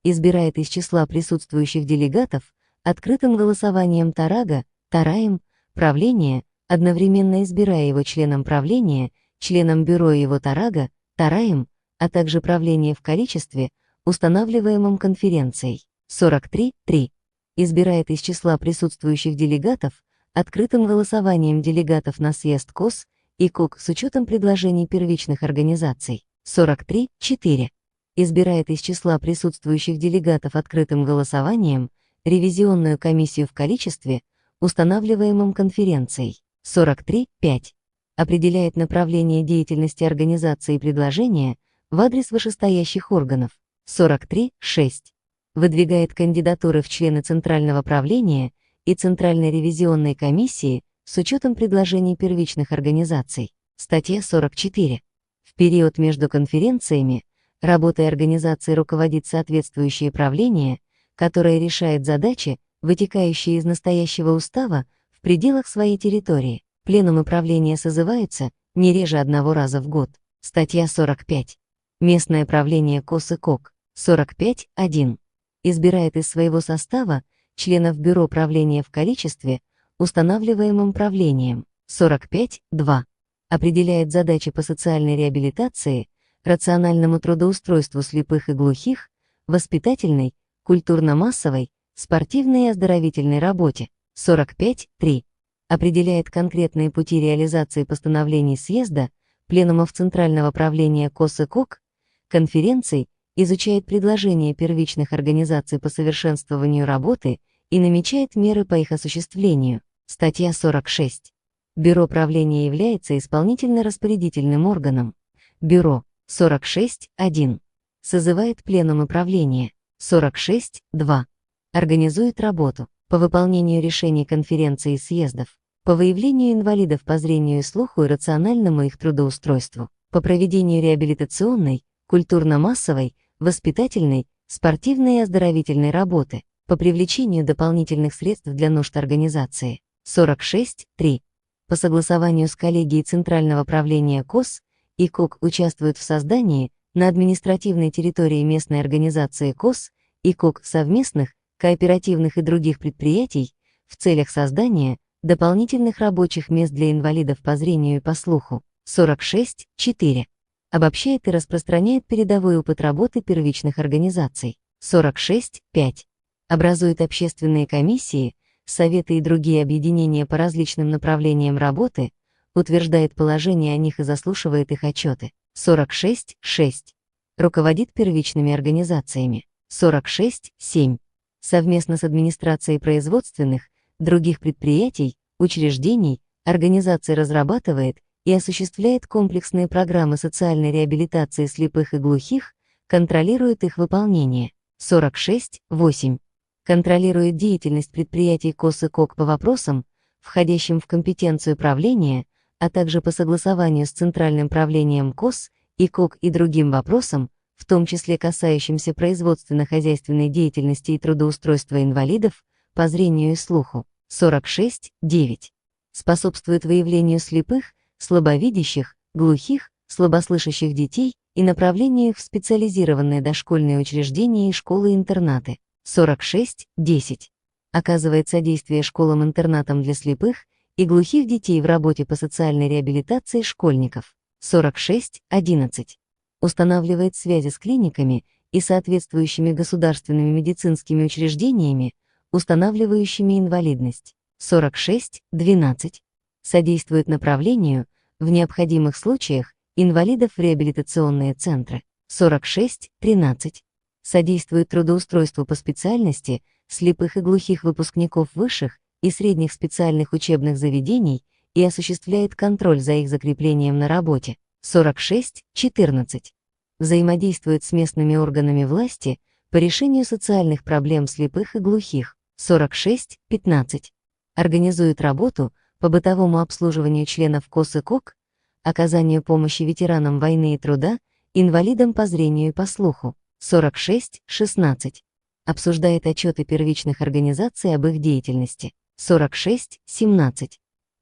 Избирает из числа присутствующих делегатов открытым голосованием ТАРАГО, ТАРАЭМ, правления, одновременно избирая его членом правления, членом бюро его ТАРАГО, ТАРАЭМ, а также правление в количестве, устанавливаемом конференцией. 43.3. Избирает из числа присутствующих делегатов открытым голосованием делегатов на съезд КОС и КОК с учетом предложений первичных организаций. 43.4. Избирает из числа присутствующих делегатов открытым голосованием ревизионную комиссию в количестве, устанавливаемом конференцией. 43.5. Определяет направление деятельности организации и предложения в адрес вышестоящих органов. 43.6. Выдвигает кандидатуры в члены Центрального правления и Центральной ревизионной комиссии с учетом предложений первичных организаций. Статья 44. В период между конференциями работой организации руководит соответствующее правление, которое решает задачи, вытекающие из настоящего устава, в пределах своей территории. Пленумы правления созываются не реже 1 раза в год. Статья 45. Местное правление КОС и КОК. 45.1. Избирает из своего состава членов бюро правления в количестве, устанавливаемым правлением. 45.2. Определяет задачи по социальной реабилитации, рациональному трудоустройству слепых и глухих, воспитательной, культурно-массовой, спортивной и оздоровительной работе. 45.3. Определяет конкретные пути реализации постановлений съезда, пленумов Центрального правления КОС и КОК, конференций, изучает предложения первичных организаций по совершенствованию работы и намечает меры по их осуществлению. Статья 46. Бюро правления является исполнительно-распорядительным органом. Бюро. 46.1. Созывает пленумы правления. 46.2. Организует работу по выполнению решений конференций и съездов, по выявлению инвалидов по зрению и слуху и рациональному их трудоустройству, по проведению реабилитационной, культурно-массовой, воспитательной, спортивной и оздоровительной работы, по привлечению дополнительных средств для нужд организации. 46.3. По согласованию с коллегией Центрального правления КОС и КОК участвуют в создании, на административной территории местной организации КОС и КОК совместных, кооперативных и других предприятий в целях создания дополнительных рабочих мест для инвалидов по зрению и по слуху. 46.4. Обобщает и распространяет передовой опыт работы первичных организаций. 46.5. Образует общественные комиссии, советы и другие объединения по различным направлениям работы, утверждает положение о них и заслушивает их отчеты. 46.6. Руководит первичными организациями. 46.7. Совместно с администрацией производственных, других предприятий, учреждений, организаций разрабатывает и осуществляет комплексные программы социальной реабилитации слепых и глухих, контролирует их выполнение. 46.8. Контролирует деятельность предприятий КОС и КОК по вопросам, входящим в компетенцию правления, а также по согласованию с Центральным правлением КОС и КОК и другим вопросам, в том числе касающимся производственно-хозяйственной деятельности и трудоустройства инвалидов по зрению и слуху. 46.9. Способствует выявлению слепых, слабовидящих, глухих, слабослышащих детей и направлению их в специализированные дошкольные учреждения и школы-интернаты. 46.10. Оказывает содействие школам-интернатам для слепых и глухих детей в работе по социальной реабилитации школьников. 46.11. Устанавливает связи с клиниками и соответствующими государственными медицинскими учреждениями, устанавливающими инвалидность. 46.12. Содействует направлению, в необходимых случаях, инвалидов в реабилитационные центры. 46.13. Содействует трудоустройству по специальности слепых и глухих выпускников высших и средних специальных учебных заведений и осуществляет контроль за их закреплением на работе. 46.14. Взаимодействует с местными органами власти по решению социальных проблем слепых и глухих. 46.15. Организует работу по бытовому обслуживанию членов КОС и КОК, оказанию помощи ветеранам войны и труда, инвалидам по зрению и по слуху. 46.16. Обсуждает отчеты первичных организаций об их деятельности. 46.17.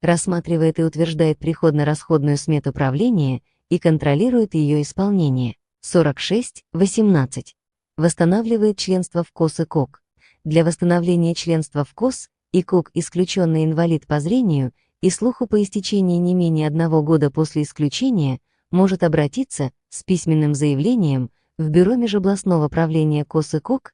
Рассматривает и утверждает приходно-расходную смету правления и контролирует ее исполнение. 46.18. Восстанавливает членство в КОС и КОК. Для восстановления членства в КОС и КОК исключенный инвалид по зрению и слуху по истечении не менее 1 года после исключения может обратиться с письменным заявлением в Бюро межобластного правления КОС и КОК,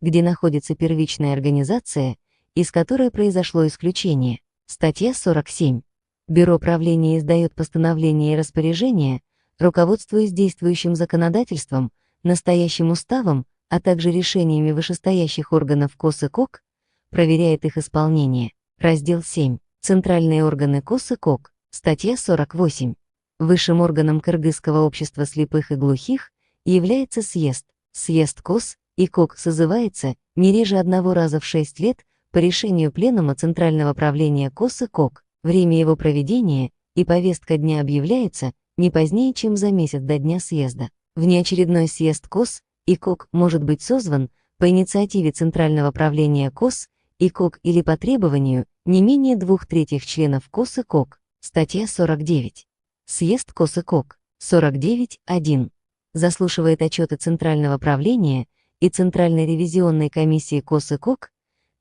где находится первичная организация, из которой произошло исключение. Статья 47. Бюро правления издает постановления и распоряжения, руководствуясь действующим законодательством, настоящим уставом, а также решениями вышестоящих органов КОС и КОК, проверяет их исполнение. Раздел 7. Центральные органы КОС и КОК. Статья 48. Высшим органом Кыргызского общества слепых и глухих является съезд. Съезд КОС и КОК созывается не реже 1 раза в 6 лет по решению Пленума Центрального правления КОС и КОК. Время его проведения и повестка дня объявляется не позднее, чем за месяц до дня съезда. Внеочередной съезд КОС и КОК может быть созван по инициативе Центрального правления КОС и КОК или по требованию не менее 2/3 членов КОС и КОК. Статья 49. Съезд КОС и КОК. 49.1. Заслушивает отчеты Центрального правления и Центральной ревизионной комиссии КОС и КОК,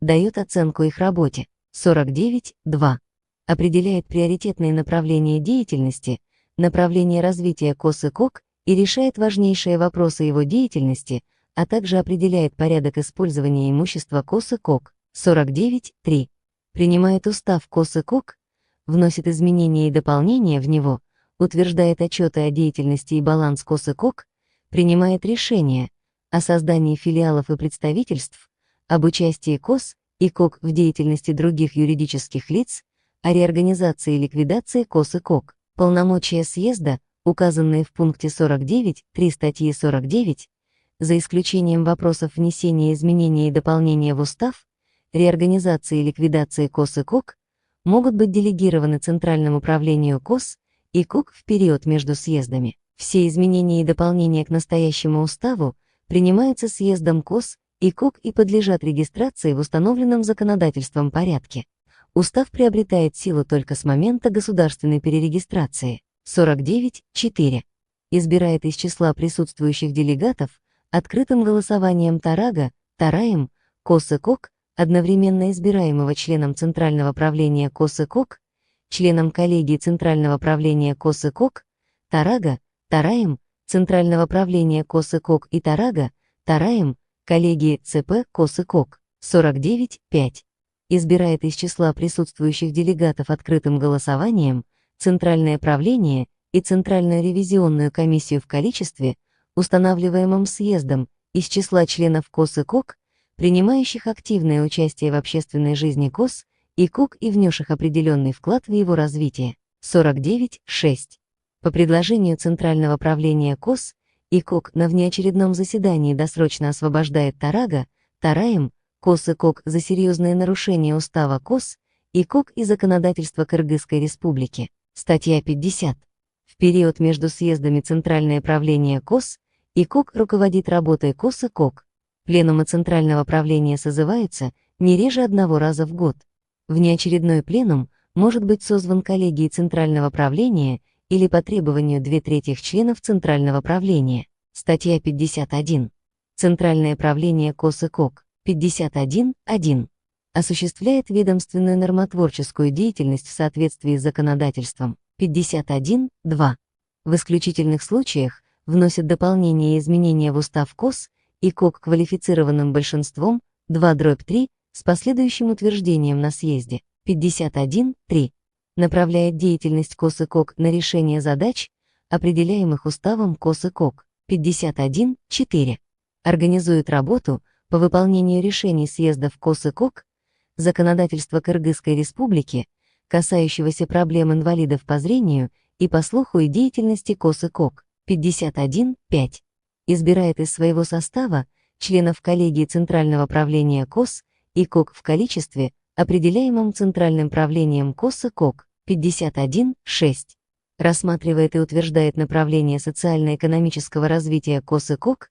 дает оценку их работе. 49.2. Определяет приоритетные направления деятельности, направление развития КОС и КОК и решает важнейшие вопросы его деятельности, а также определяет порядок использования имущества КОС и КОК. 49.3. Принимает устав КОС и КОК, вносит изменения и дополнения в него, утверждает отчеты о деятельности и баланс КОС и КОК, принимает решения о создании филиалов и представительств, об участии КОС и КОК в деятельности других юридических лиц, о реорганизации и ликвидации КОС и КОК. Полномочия съезда, указанные в пункте 49.3 статьи 49, за исключением вопросов внесения изменений и дополнения в устав, реорганизации и ликвидации КОС и КОК, могут быть делегированы Центральному правлению КОС и КОК в период между съездами. Все изменения и дополнения к настоящему уставу принимаются съездом КОС и КОК и подлежат регистрации в установленном законодательством порядке. Устав приобретает силу только с момента государственной перерегистрации. 49.4. избирает из числа присутствующих делегатов открытым голосованием Тарага, Тараем, КОС-ИКОК, одновременно избираемого членом Центрального правления КОС-ИКОК, членом коллегии Центрального правления КОС-ИКОК, Тарага, Тараем, Центрального правления КОС-ИКОК и Тарага, Тараем, коллегии ЦП КОС-ИКОК, 49.5. Избирает из числа присутствующих делегатов открытым голосованием Центральное правление и Центральную ревизионную комиссию в количестве, устанавливаемом съездом, из числа членов КОС-ИКОК, принимающих активное участие в общественной жизни КОС, ИКОК и внесших определенный вклад в его развитие. 49.6. По предложению Центрального правления КОС, ИКОК на внеочередном заседании досрочно освобождает Тарага, Тараем, КОС-ИКОК за серьезные нарушения устава КОС, ИКОК и законодательства Кыргызской Республики. Статья 50. В период между съездами Центральное правление КОС, ИКОК руководит работой КОС-ИКОК. Пленумы Центрального правления созываются не реже одного раза в год. Внеочередной пленум может быть созван коллегией Центрального правления или по требованию 2/3 членов Центрального правления. Статья 51. Центральное правление КОС-ИКОК. 51.1. Осуществляет ведомственную нормотворческую деятельность в соответствии с законодательством. 51.2. В исключительных случаях вносит дополнения и изменения в устав КОС, ИКОК квалифицированным большинством 2/3 с последующим утверждением на съезде. 51.3. Направляет деятельность КОС-ИКОК на решение задач, определяемых уставом КОС-ИКОК. 51.4. Организует работу по выполнению решений съездов КОС-ИКОК, законодательства Кыргызской Республики, касающегося проблем инвалидов по зрению и по слуху и деятельности КОС-ИКОК. 51.5. Избирает из своего состава членов коллегии Центрального правления КОС, ИКОК в количестве, определяемом Центральным правлением КОС-ИКОК. 51.6. Рассматривает и утверждает направление социально-экономического развития КОС-ИКОК,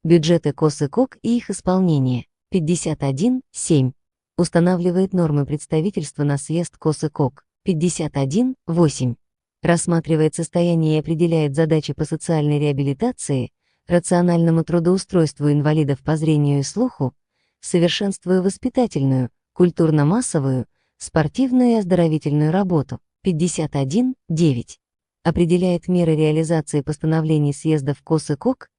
бюджеты КОС-ИКОК и их исполнение. 51.7. Устанавливает нормы представительства на съезд КОС-ИКОК. 51.8. Рассматривает состояние и определяет задачи по социальной реабилитации, рациональному трудоустройству инвалидов по зрению и слуху, совершенствуя воспитательную, культурно-массовую, спортивную и оздоровительную работу. 51.9. Определяет меры реализации постановлений съездов КОС-ИКОК,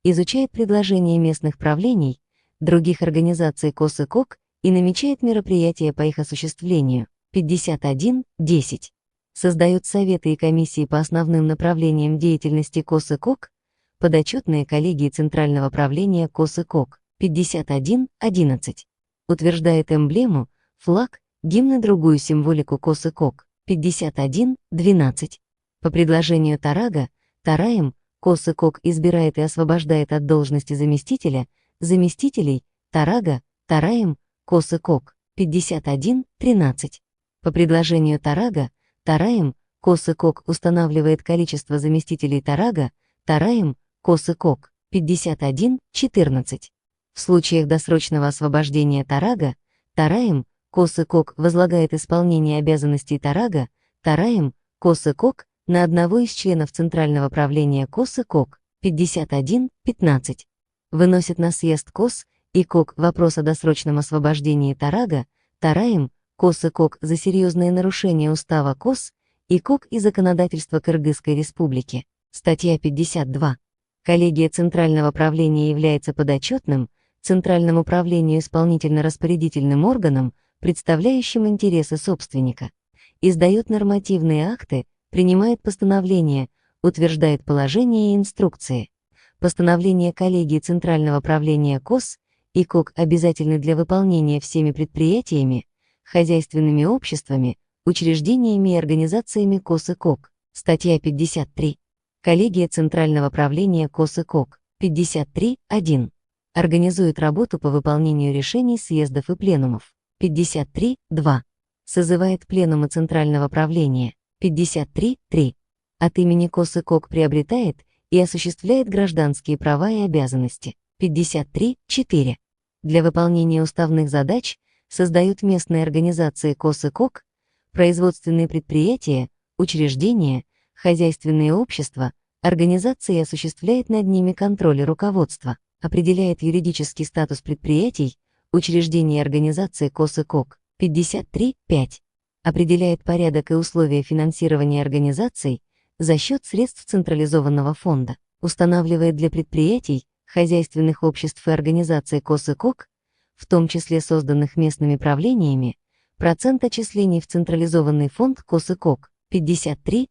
изучает предложения местных правлений, других организаций КОС-ИКОК и намечает мероприятия по их осуществлению. 51.10. Создает советы и комиссии по основным направлениям деятельности КОС-ИКОК, подотчетные коллегии Центрального правления КОС-ИКОК. 51.11. Утверждает эмблему, флаг, гимн и другую символику КОС-ИКОК. 51.12. По предложению Тарага, Тараем, КОС-ИКОК избирает и освобождает от должности заместителя, заместителей, Тарага, Тараем, КОС-ИКОК. 51.13. По предложению Тарага, Тараем, КОС-ИКОК устанавливает количество заместителей Тарага, Тараем, КОС-ИКОК. 51.14. В случаях досрочного освобождения Тарага, Тараем, КОС-ИКОК возлагает исполнение обязанностей Тарага, Тараем, КОС-ИКОК на одного из членов Центрального правления КОС-ИКОК. 51.15. Выносит на съезд КОС-ИКОК вопрос о досрочном освобождении Тарага, Тараем, КОС-ИКОК за серьезные нарушения устава КОС-ИКОК и законодательства Кыргызской Республики. Статья 52. Коллегия Центрального правления является подотчетным Центральному правлению исполнительно-распорядительным органом, представляющим интересы собственника. Издает нормативные акты, принимает постановления, утверждает положения и инструкции. Постановления коллегии Центрального правления КОС-ИКОК обязательны для выполнения всеми предприятиями, хозяйственными обществами, учреждениями и организациями КОС-ИКОК. Статья 53. Коллегия Центрального правления КОС-ИКОК. 53.1. Организует работу по выполнению решений съездов и пленумов. 53.2. Созывает пленумы Центрального правления. 53.3. От имени КОС-ИКОК приобретает и осуществляет гражданские права и обязанности. 53.4. Для выполнения уставных задач создают местные организации КОС-ИКОК, производственные предприятия, учреждения, хозяйственные общества, Организация осуществляет над ними контроль и руководство, определяет юридический статус предприятий, учреждений и организаций КОС и КОК 53.5, определяет порядок и условия финансирования организаций за счет средств централизованного фонда, устанавливает для предприятий, хозяйственных обществ и организаций КОС и КОК, в том числе созданных местными правлениями, процент отчислений в централизованный фонд КОС и КОК 53.6,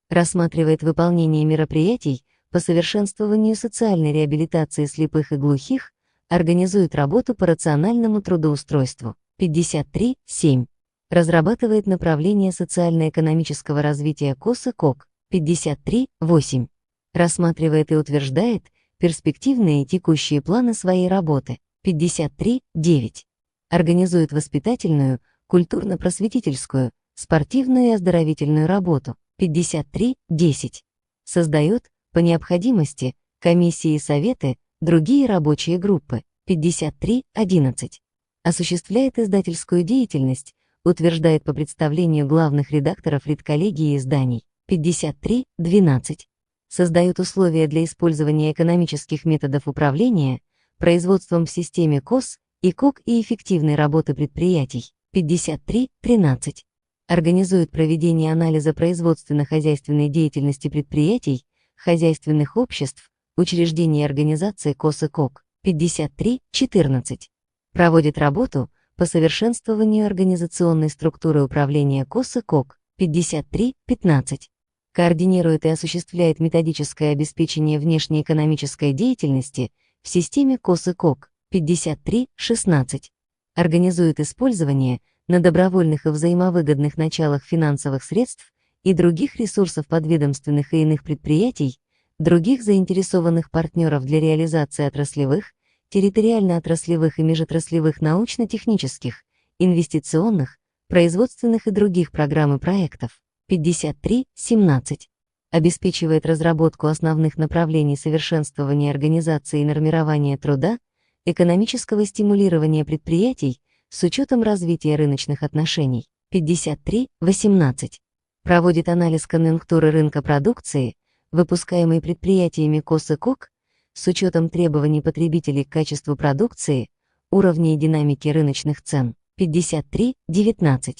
рассматривает выполнение мероприятий по совершенствованию социальной реабилитации слепых и глухих, организует работу по рациональному трудоустройству 53.7, разрабатывает направления социально-экономического развития КОС и КОК 53.8, рассматривает и утверждает перспективные и текущие планы своей работы 53.9, организует воспитательную, культурно-просветительскую, спортивную и оздоровительную работу 53.10, создает, по необходимости, комиссии и советы, другие рабочие группы 53.11, осуществляет издательскую деятельность, утверждает по представлению главных редакторов редколлегии изданий 53.12, создает условия для использования экономических методов управления производством в системе КОС и КОК и эффективной работы предприятий 53.13, организует проведение анализа производственно-хозяйственной деятельности предприятий, хозяйственных обществ, учреждений и организаций КОС и КОК 53.14, проводит работу по совершенствованию организационной структуры управления КОС и КОК 53.15, координирует и осуществляет методическое обеспечение внешнеэкономической деятельности в системе КОС и КОК 53.16, организует использование на добровольных и взаимовыгодных началах финансовых средств и других ресурсов подведомственных и иных предприятий, других заинтересованных партнеров для реализации отраслевых, территориально-отраслевых и межотраслевых научно-технических, инвестиционных, производственных и других программ и проектов 53.17, обеспечивает разработку основных направлений совершенствования организации и нормирования труда, экономического стимулирования предприятий с учетом развития рыночных отношений 53.18, проводит анализ конъюнктуры рынка продукции, выпускаемой предприятиями КОС и КОК, с учетом требований потребителей к качеству продукции, уровня и динамики рыночных цен 53.19,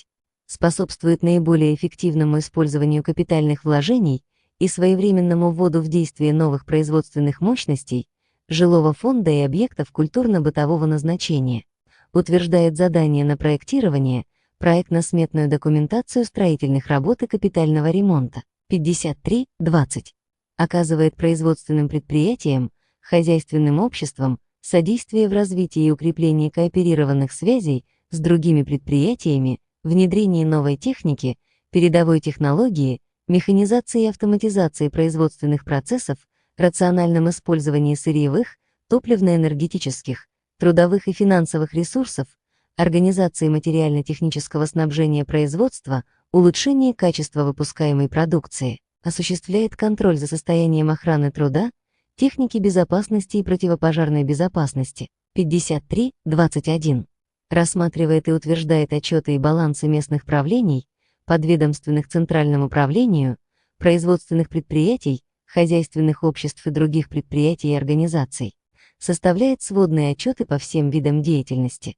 способствует наиболее эффективному использованию капитальных вложений и своевременному вводу в действие новых производственных мощностей, жилого фонда и объектов культурно-бытового назначения, утверждает задания на проектирование, проектно-сметную документацию строительных работ и капитального ремонта 53.20, оказывает производственным предприятиям, хозяйственным обществам содействие в развитии и укреплении кооперированных связей с другими предприятиями, внедрении новой техники, передовой технологии, механизации и автоматизации производственных процессов, рациональном использовании сырьевых, топливно-энергетических, трудовых и финансовых ресурсов, организации материально-технического снабжения производства, улучшение качества выпускаемой продукции, осуществляет контроль за состоянием охраны труда, техники безопасности и противопожарной безопасности 53.21, рассматривает и утверждает отчеты и балансы местных правлений, подведомственных Центральному управлению, производственных предприятий, хозяйственных обществ и других предприятий и организаций, составляет сводные отчеты по всем видам деятельности,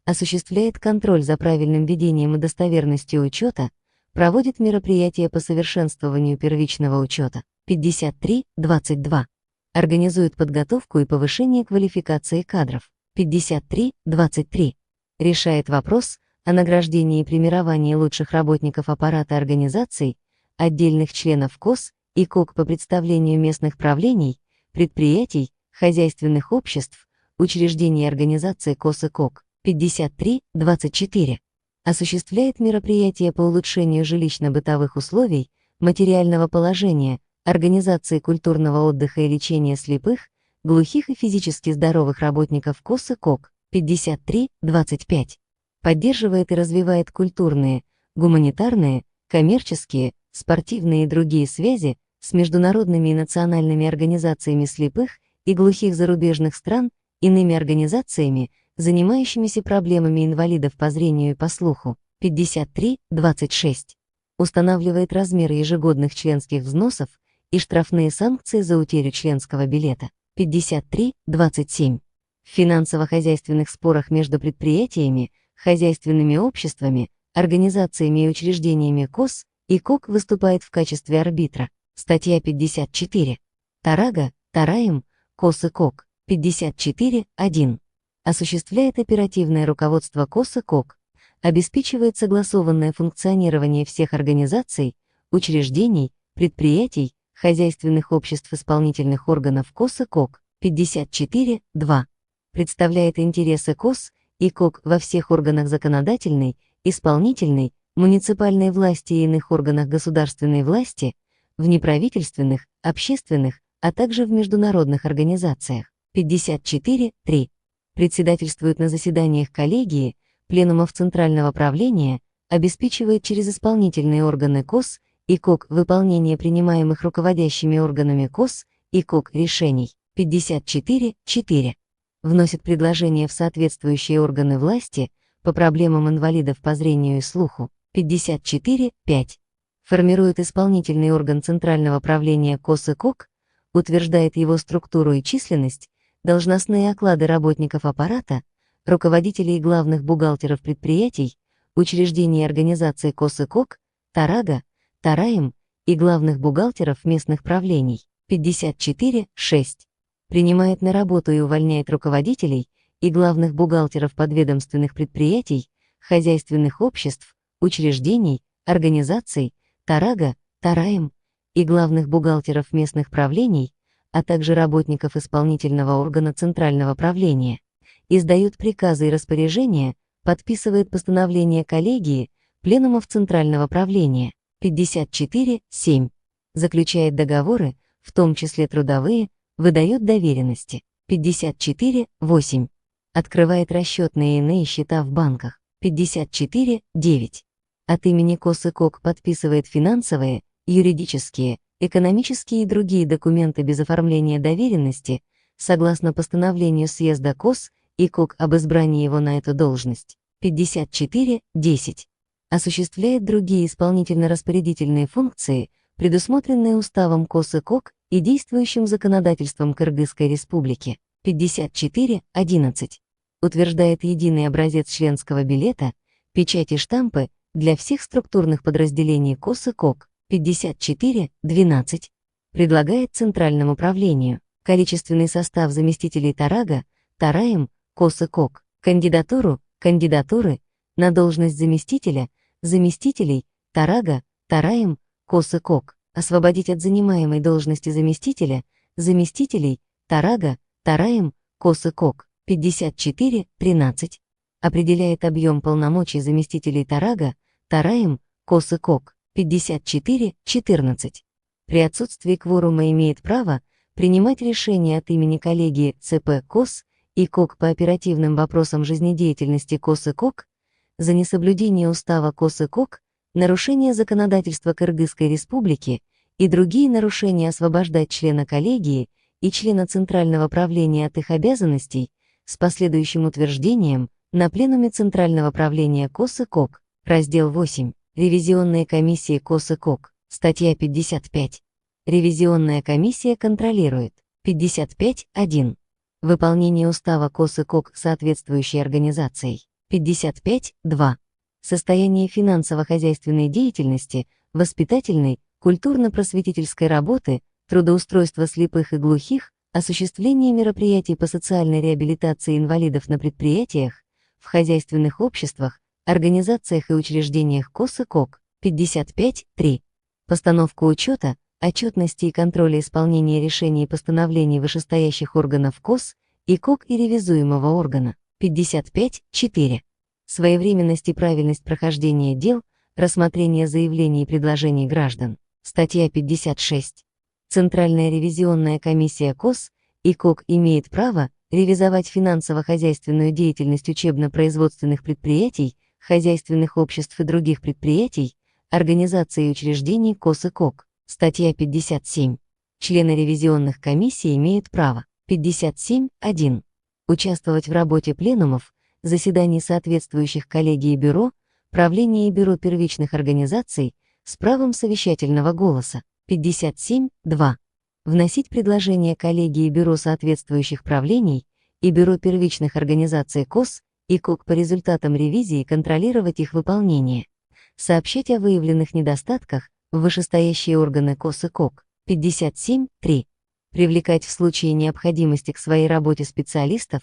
осуществляет контроль за правильным ведением и достоверностью учета, проводит мероприятия по совершенствованию первичного учета 53.22, организует подготовку и повышение квалификации кадров 53.23, решает вопрос о награждении и премировании лучших работников аппарата организаций, отдельных членов КОС и КОК по представлению местных правлений, предприятий, хозяйственных обществ, учреждений и организаций КОС и КОК 53.24, осуществляет мероприятия по улучшению жилищно-бытовых условий, материального положения, организации культурного отдыха и лечения слепых, глухих и физически здоровых работников КОС и КОК 53.25, поддерживает и развивает культурные, гуманитарные, коммерческие, спортивные и другие связи с международными и национальными организациями слепых и глухих зарубежных стран, иными организациями, занимающимися проблемами инвалидов по зрению и по слуху 53.26, устанавливает размеры ежегодных членских взносов и штрафные санкции за утерю членского билета. 53.27. В финансово-хозяйственных спорах между предприятиями, хозяйственными обществами, организациями и учреждениями КОС и КОК выступает в качестве арбитра. Статья 54. Тарага, Тараем, КОС и КОК. 54.1. Осуществляет оперативное руководство КОС и КОК. Обеспечивает согласованное функционирование всех организаций, учреждений, предприятий, хозяйственных обществ исполнительных органов КОС и КОК. 54.2. Представляет интересы КОС и КОК во всех органах законодательной, исполнительной, муниципальной власти и иных органах государственной власти, в неправительственных, общественных, а также в международных организациях. 54.3. Председательствует на заседаниях коллегии, пленумов Центрального правления, обеспечивает через исполнительные органы КОС и КОК выполнение принимаемых руководящими органами КОС и КОК решений. 54.4. Вносит предложения в соответствующие органы власти по проблемам инвалидов по зрению и слуху. 54.5. Формирует исполнительный орган Центрального правления КОС и КОК, утверждает его структуру и численность, должностные оклады работников аппарата, руководителей и главных бухгалтеров предприятий, учреждений и организаций КОС и КОК, Тарага, Тараем и главных бухгалтеров местных правлений. 54.6. Принимает на работу и увольняет руководителей и главных бухгалтеров подведомственных предприятий, хозяйственных обществ, учреждений, организаций, Тарага, Тараем и главных бухгалтеров местных правлений, а также работников исполнительного органа Центрального правления. Издает приказы и распоряжения, подписывает постановления коллегии, пленумов Центрального правления. 54.7. Заключает договоры, в том числе трудовые, выдает доверенности. 54.8. Открывает расчетные и иные счета в банках. 54.9. От имени КОС и КОК подписывает финансовые, юридические, экономические и другие документы без оформления доверенности, согласно постановлению съезда КОС и КОК об избрании его на эту должность. 54.10. Осуществляет другие исполнительно-распорядительные функции, предусмотренные уставом КОС и КОК и действующим законодательством Кыргызской Республики. 54.11. Утверждает единый образец членского билета, печати штампы для всех структурных подразделений КОС и КОК. 54.12. Предлагает Центральному правлению количественный состав заместителей Тарага, Тараем, КОС и КОК, кандидатуры на должность заместителя, заместителей, Тарага, Тараем, КОС и КОК, освободить от занимаемой должности заместителя, заместителей, Тарага, Тараем, КОС и КОК. 54.13. Определяет объем полномочий заместителей Тарага, Тараем, КОС и КОК. 54.14. При отсутствии кворума имеет право принимать решения от имени коллегии ЦП КОС и КОК по оперативным вопросам жизнедеятельности КОС и КОК, за несоблюдение устава КОС и КОК, нарушение законодательства Кыргызской Республики и другие нарушения освобождать члена коллегии и члена Центрального правления от их обязанностей с последующим утверждением на пленуме Центрального правления КОС и КОК. Раздел 8. Ревизионные комиссии КОС и КОК. Статья 55. Ревизионная комиссия контролирует. 55.1. Выполнение устава КОС и КОК соответствующей организацией. 55.2. Состояние финансово-хозяйственной деятельности, воспитательной, культурно-просветительской работы, трудоустройства слепых и глухих, осуществление мероприятий по социальной реабилитации инвалидов на предприятиях, в хозяйственных обществах, организациях и учреждениях КОС и КОК. 55.3. Постановку учета, отчетности и контроля исполнения решений и постановлений вышестоящих органов КОС и КОК и ревизуемого органа. 55.4. Своевременность и правильность прохождения дел, рассмотрение заявлений и предложений граждан. Статья 56. Центральная ревизионная комиссия КОС и КОК имеет право ревизовать финансово-хозяйственную деятельность учебно-производственных предприятий, хозяйственных обществ и других предприятий, организаций и учреждений КОС и КОК. Статья 57. Члены ревизионных комиссий имеют право. 57.1. Участвовать в работе пленумов, заседаний соответствующих коллегий и бюро, правления и бюро первичных организаций с правом совещательного голоса. 57.2. Вносить предложения коллегии Бюро соответствующих правлений и Бюро первичных организаций КОС и КОК по результатам ревизии контролировать их выполнение. Сообщать о выявленных недостатках в вышестоящие органы КОС и КОК. 57.3. Привлекать в случае необходимости к своей работе специалистов,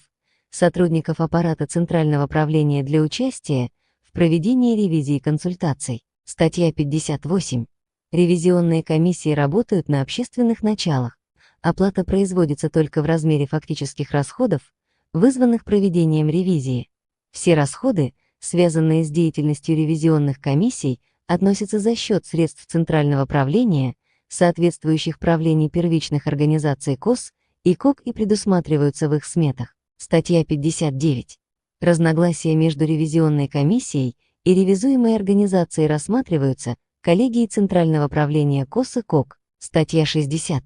сотрудников аппарата Центрального правления для участия в проведении ревизии и консультаций. Статья 58. Ревизионные комиссии работают на общественных началах. Оплата производится только в размере фактических расходов, вызванных проведением ревизии. Все расходы, связанные с деятельностью ревизионных комиссий, относятся за счет средств Центрального правления, соответствующих правлений первичных организаций КОС и КОК и предусматриваются в их сметах. Статья 59. Разногласия между ревизионной комиссией и ревизуемой организацией рассматриваются коллегией Центрального правления КОС и КОК. Статья 60.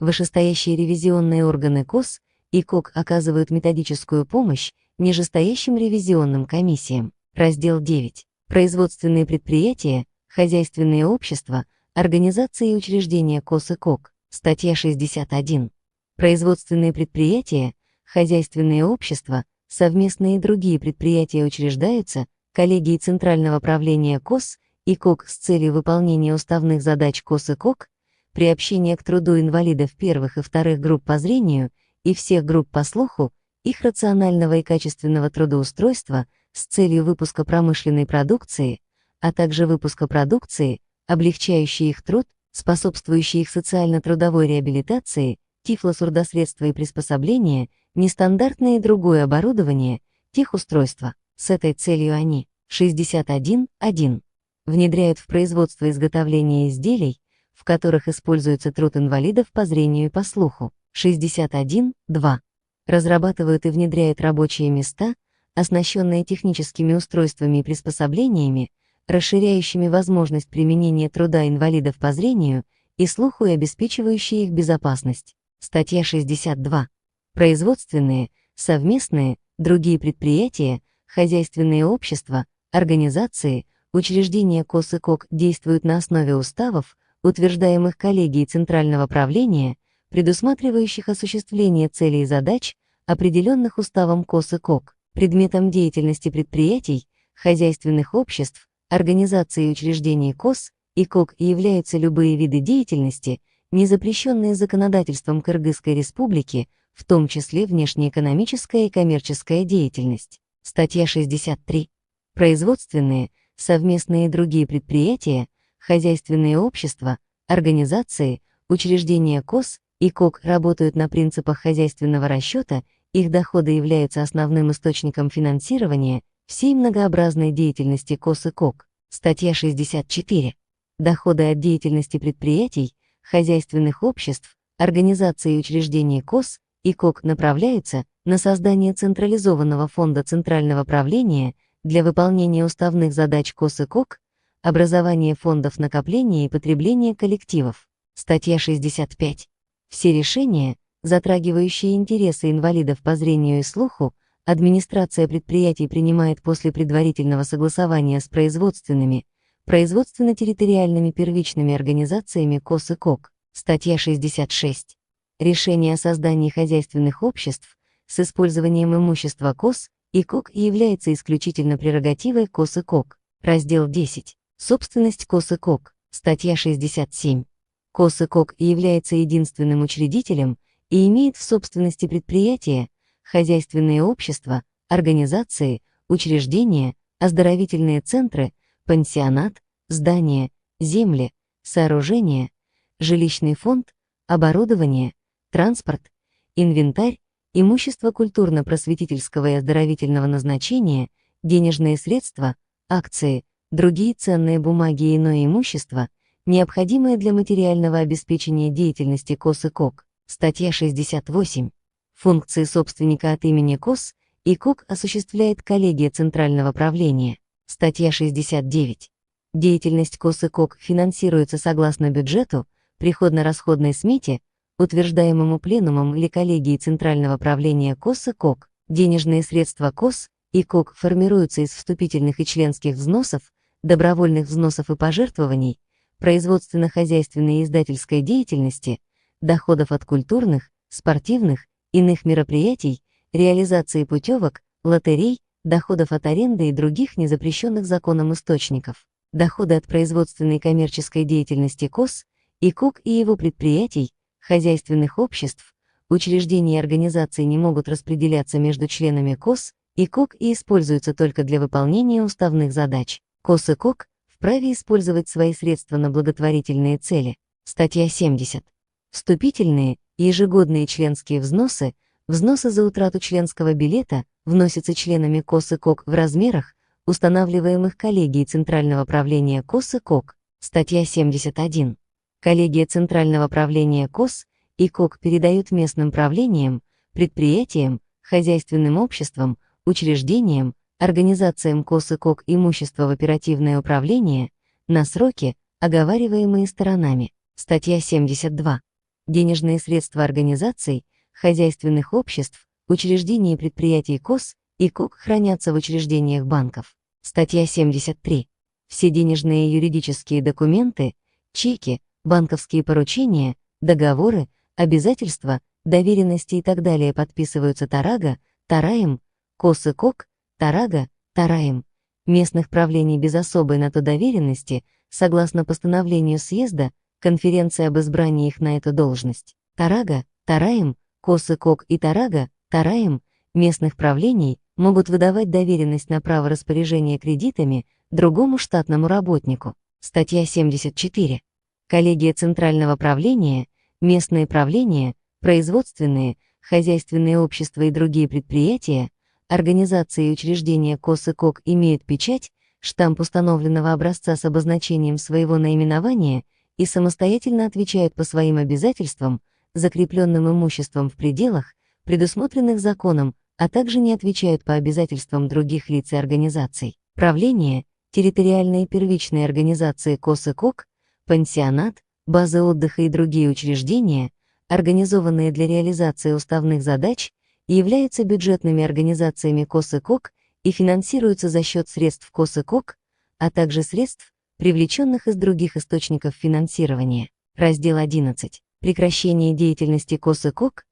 Вышестоящие ревизионные органы КОС и КОК оказывают методическую помощь нижестоящим ревизионным комиссиям. Раздел 9. Производственные предприятия, хозяйственные общества, организации и учреждения КОС и КОК. Статья 61. Производственные предприятия, хозяйственные общества, совместные и другие предприятия учреждаются коллегией Центрального правления КОС и КОК с целью выполнения уставных задач КОС и КОК, приобщения к труду инвалидов первых и вторых групп по зрению и всех групп по слуху, их рационального и качественного трудоустройства с целью выпуска промышленной продукции, а также выпуска продукции, облегчающей их труд, способствующей их социально-трудовой реабилитации, тифлосурдосредства и приспособления, нестандартное и другое оборудование, техустройства. С этой целью они 61.1. Внедряют в производство изготовления изделий, в которых используется труд инвалидов по зрению и по слуху. 61.2. Разрабатывают и внедряют рабочие места, оснащенные техническими устройствами и приспособлениями, расширяющими возможность применения труда инвалидов по зрению и слуху и обеспечивающие их безопасность. Статья 62. Производственные, совместные, другие предприятия, хозяйственные общества, организации, учреждения КОС и КОК действуют на основе уставов, утверждаемых коллегией Центрального правления, предусматривающих осуществление целей и задач, определенных уставом КОС и КОК. Предметом деятельности предприятий, хозяйственных обществ, организаций и учреждений КОС и КОК являются любые виды деятельности, не запрещенные законодательством Кыргызской Республики, в том числе внешнеэкономическая и коммерческая деятельность. Статья 63. Производственные, совместные и другие предприятия, хозяйственные общества, организации, учреждения КОС и КОК работают на принципах хозяйственного расчета, их доходы являются основным источником финансирования всей многообразной деятельности КОС и КОК. Статья 64. Доходы от деятельности предприятий, хозяйственных обществ, организаций и учреждений КОС и КОК направляются на создание централизованного фонда Центрального правления для выполнения уставных задач КОС и КОК, образование фондов накопления и потребления коллективов. Статья 65. Все решения, затрагивающие интересы инвалидов по зрению и слуху, администрация предприятий принимает после предварительного согласования с производственными, производственно-территориальными первичными организациями КОС и КОК. Статья 66. Решение о создании хозяйственных обществ с использованием имущества КОС и КОК является исключительно прерогативой КОС и КОК. Раздел 10. Собственность КОС и КОК. Статья 67. КОС и КОК является единственным учредителем и имеет в собственности предприятия, хозяйственные общества, организации, учреждения, оздоровительные центры, пансионат, здания, земли, сооружения, жилищный фонд, оборудование, транспорт, инвентарь, имущество культурно-просветительского и оздоровительного назначения, денежные средства, акции, другие ценные бумаги и иное имущество, необходимое для материального обеспечения деятельности КОС и КОК. Статья 68. Функции собственника от имени КОС и КОК осуществляет коллегия Центрального правления. Статья 69. Деятельность КОС и КОК финансируется согласно бюджету, приходно-расходной смете, утверждаемому пленумом или коллегией Центрального правления КОС и КОК. Денежные средства КОС и КОК формируются из вступительных и членских взносов, добровольных взносов и пожертвований, производственно-хозяйственной и издательской деятельности, доходов от культурных, спортивных, иных мероприятий, реализации путевок, лотерей, доходов от аренды и других незапрещенных законом источников. Доходы от производственной и коммерческой деятельности КОС, ИКОК и его предприятий, хозяйственных обществ, учреждений и организаций не могут распределяться между членами КОС, ИКОК и используются только для выполнения уставных задач. КОС и КОК вправе использовать свои средства на благотворительные цели. Статья 70. Вступительные и ежегодные членские взносы, взносы за утрату членского билета вносятся членами КОС и КОК в размерах, устанавливаемых коллегией Центрального правления КОС и КОК. Статья 71. Коллегия Центрального правления КОС и КОК передают местным правлениям, предприятиям, хозяйственным обществам, учреждениям, организациям КОС и КОК имущество в оперативное управление на сроки, оговариваемые сторонами. Статья 72. Денежные средства организаций, хозяйственных обществ, учреждений и предприятий КОС и КОК хранятся в учреждениях банков. Статья 73. Все денежные и юридические документы, чеки, банковские поручения, договоры, обязательства, доверенности и так далее подписываются Тарага, Тараем, КОС и КОК, Тарага, Тараем, местных правлений без особой на то доверенности, согласно постановлению съезда, конференции об избрании их на эту должность. Тарага, Тараем, КОС и КОК и Тарага, Тараем, местных правлений могут выдавать доверенность на право распоряжения кредитами другому штатному работнику. Статья 74. Коллегия Центрального правления, местные правления, производственные, хозяйственные общества и другие предприятия, организации и учреждения КОС и КОК имеют печать, штамп установленного образца с обозначением своего наименования и самостоятельно отвечают по своим обязательствам, закрепленным имуществом в пределах, предусмотренных законом, а также не отвечают по обязательствам других лиц и организаций. Правление, территориальные и первичные организации КОС и КОК, пансионат, базы отдыха и другие учреждения, организованные для реализации уставных задач, являются бюджетными организациями КОС и КОК и финансируются за счет средств КОС и КОК, а также средств, привлеченных из других источников финансирования. Раздел 11. Прекращение деятельности КОС и КОК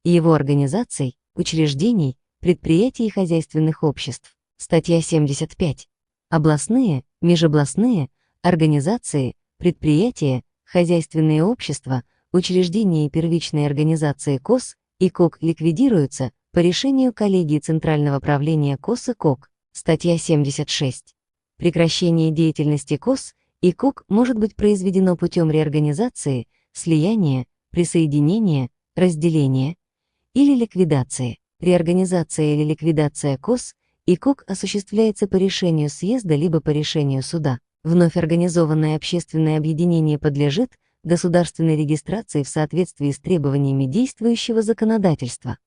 и его организаций, учреждений, предприятий и хозяйственных обществ. Статья 75. Областные, межобластные, организации, предприятия, хозяйственные общества, учреждения и первичные организации КОС и КОК ликвидируются по решению коллегии Центрального правления КОС и КОК. Статья 76. Прекращение деятельности КОС и КОК может быть произведено путем реорганизации, слияния, присоединения, разделения или ликвидации. Реорганизация или ликвидация КОС и КОК осуществляется по решению съезда либо по решению суда. Вновь организованное общественное объединение подлежит государственной регистрации в соответствии с требованиями действующего законодательства.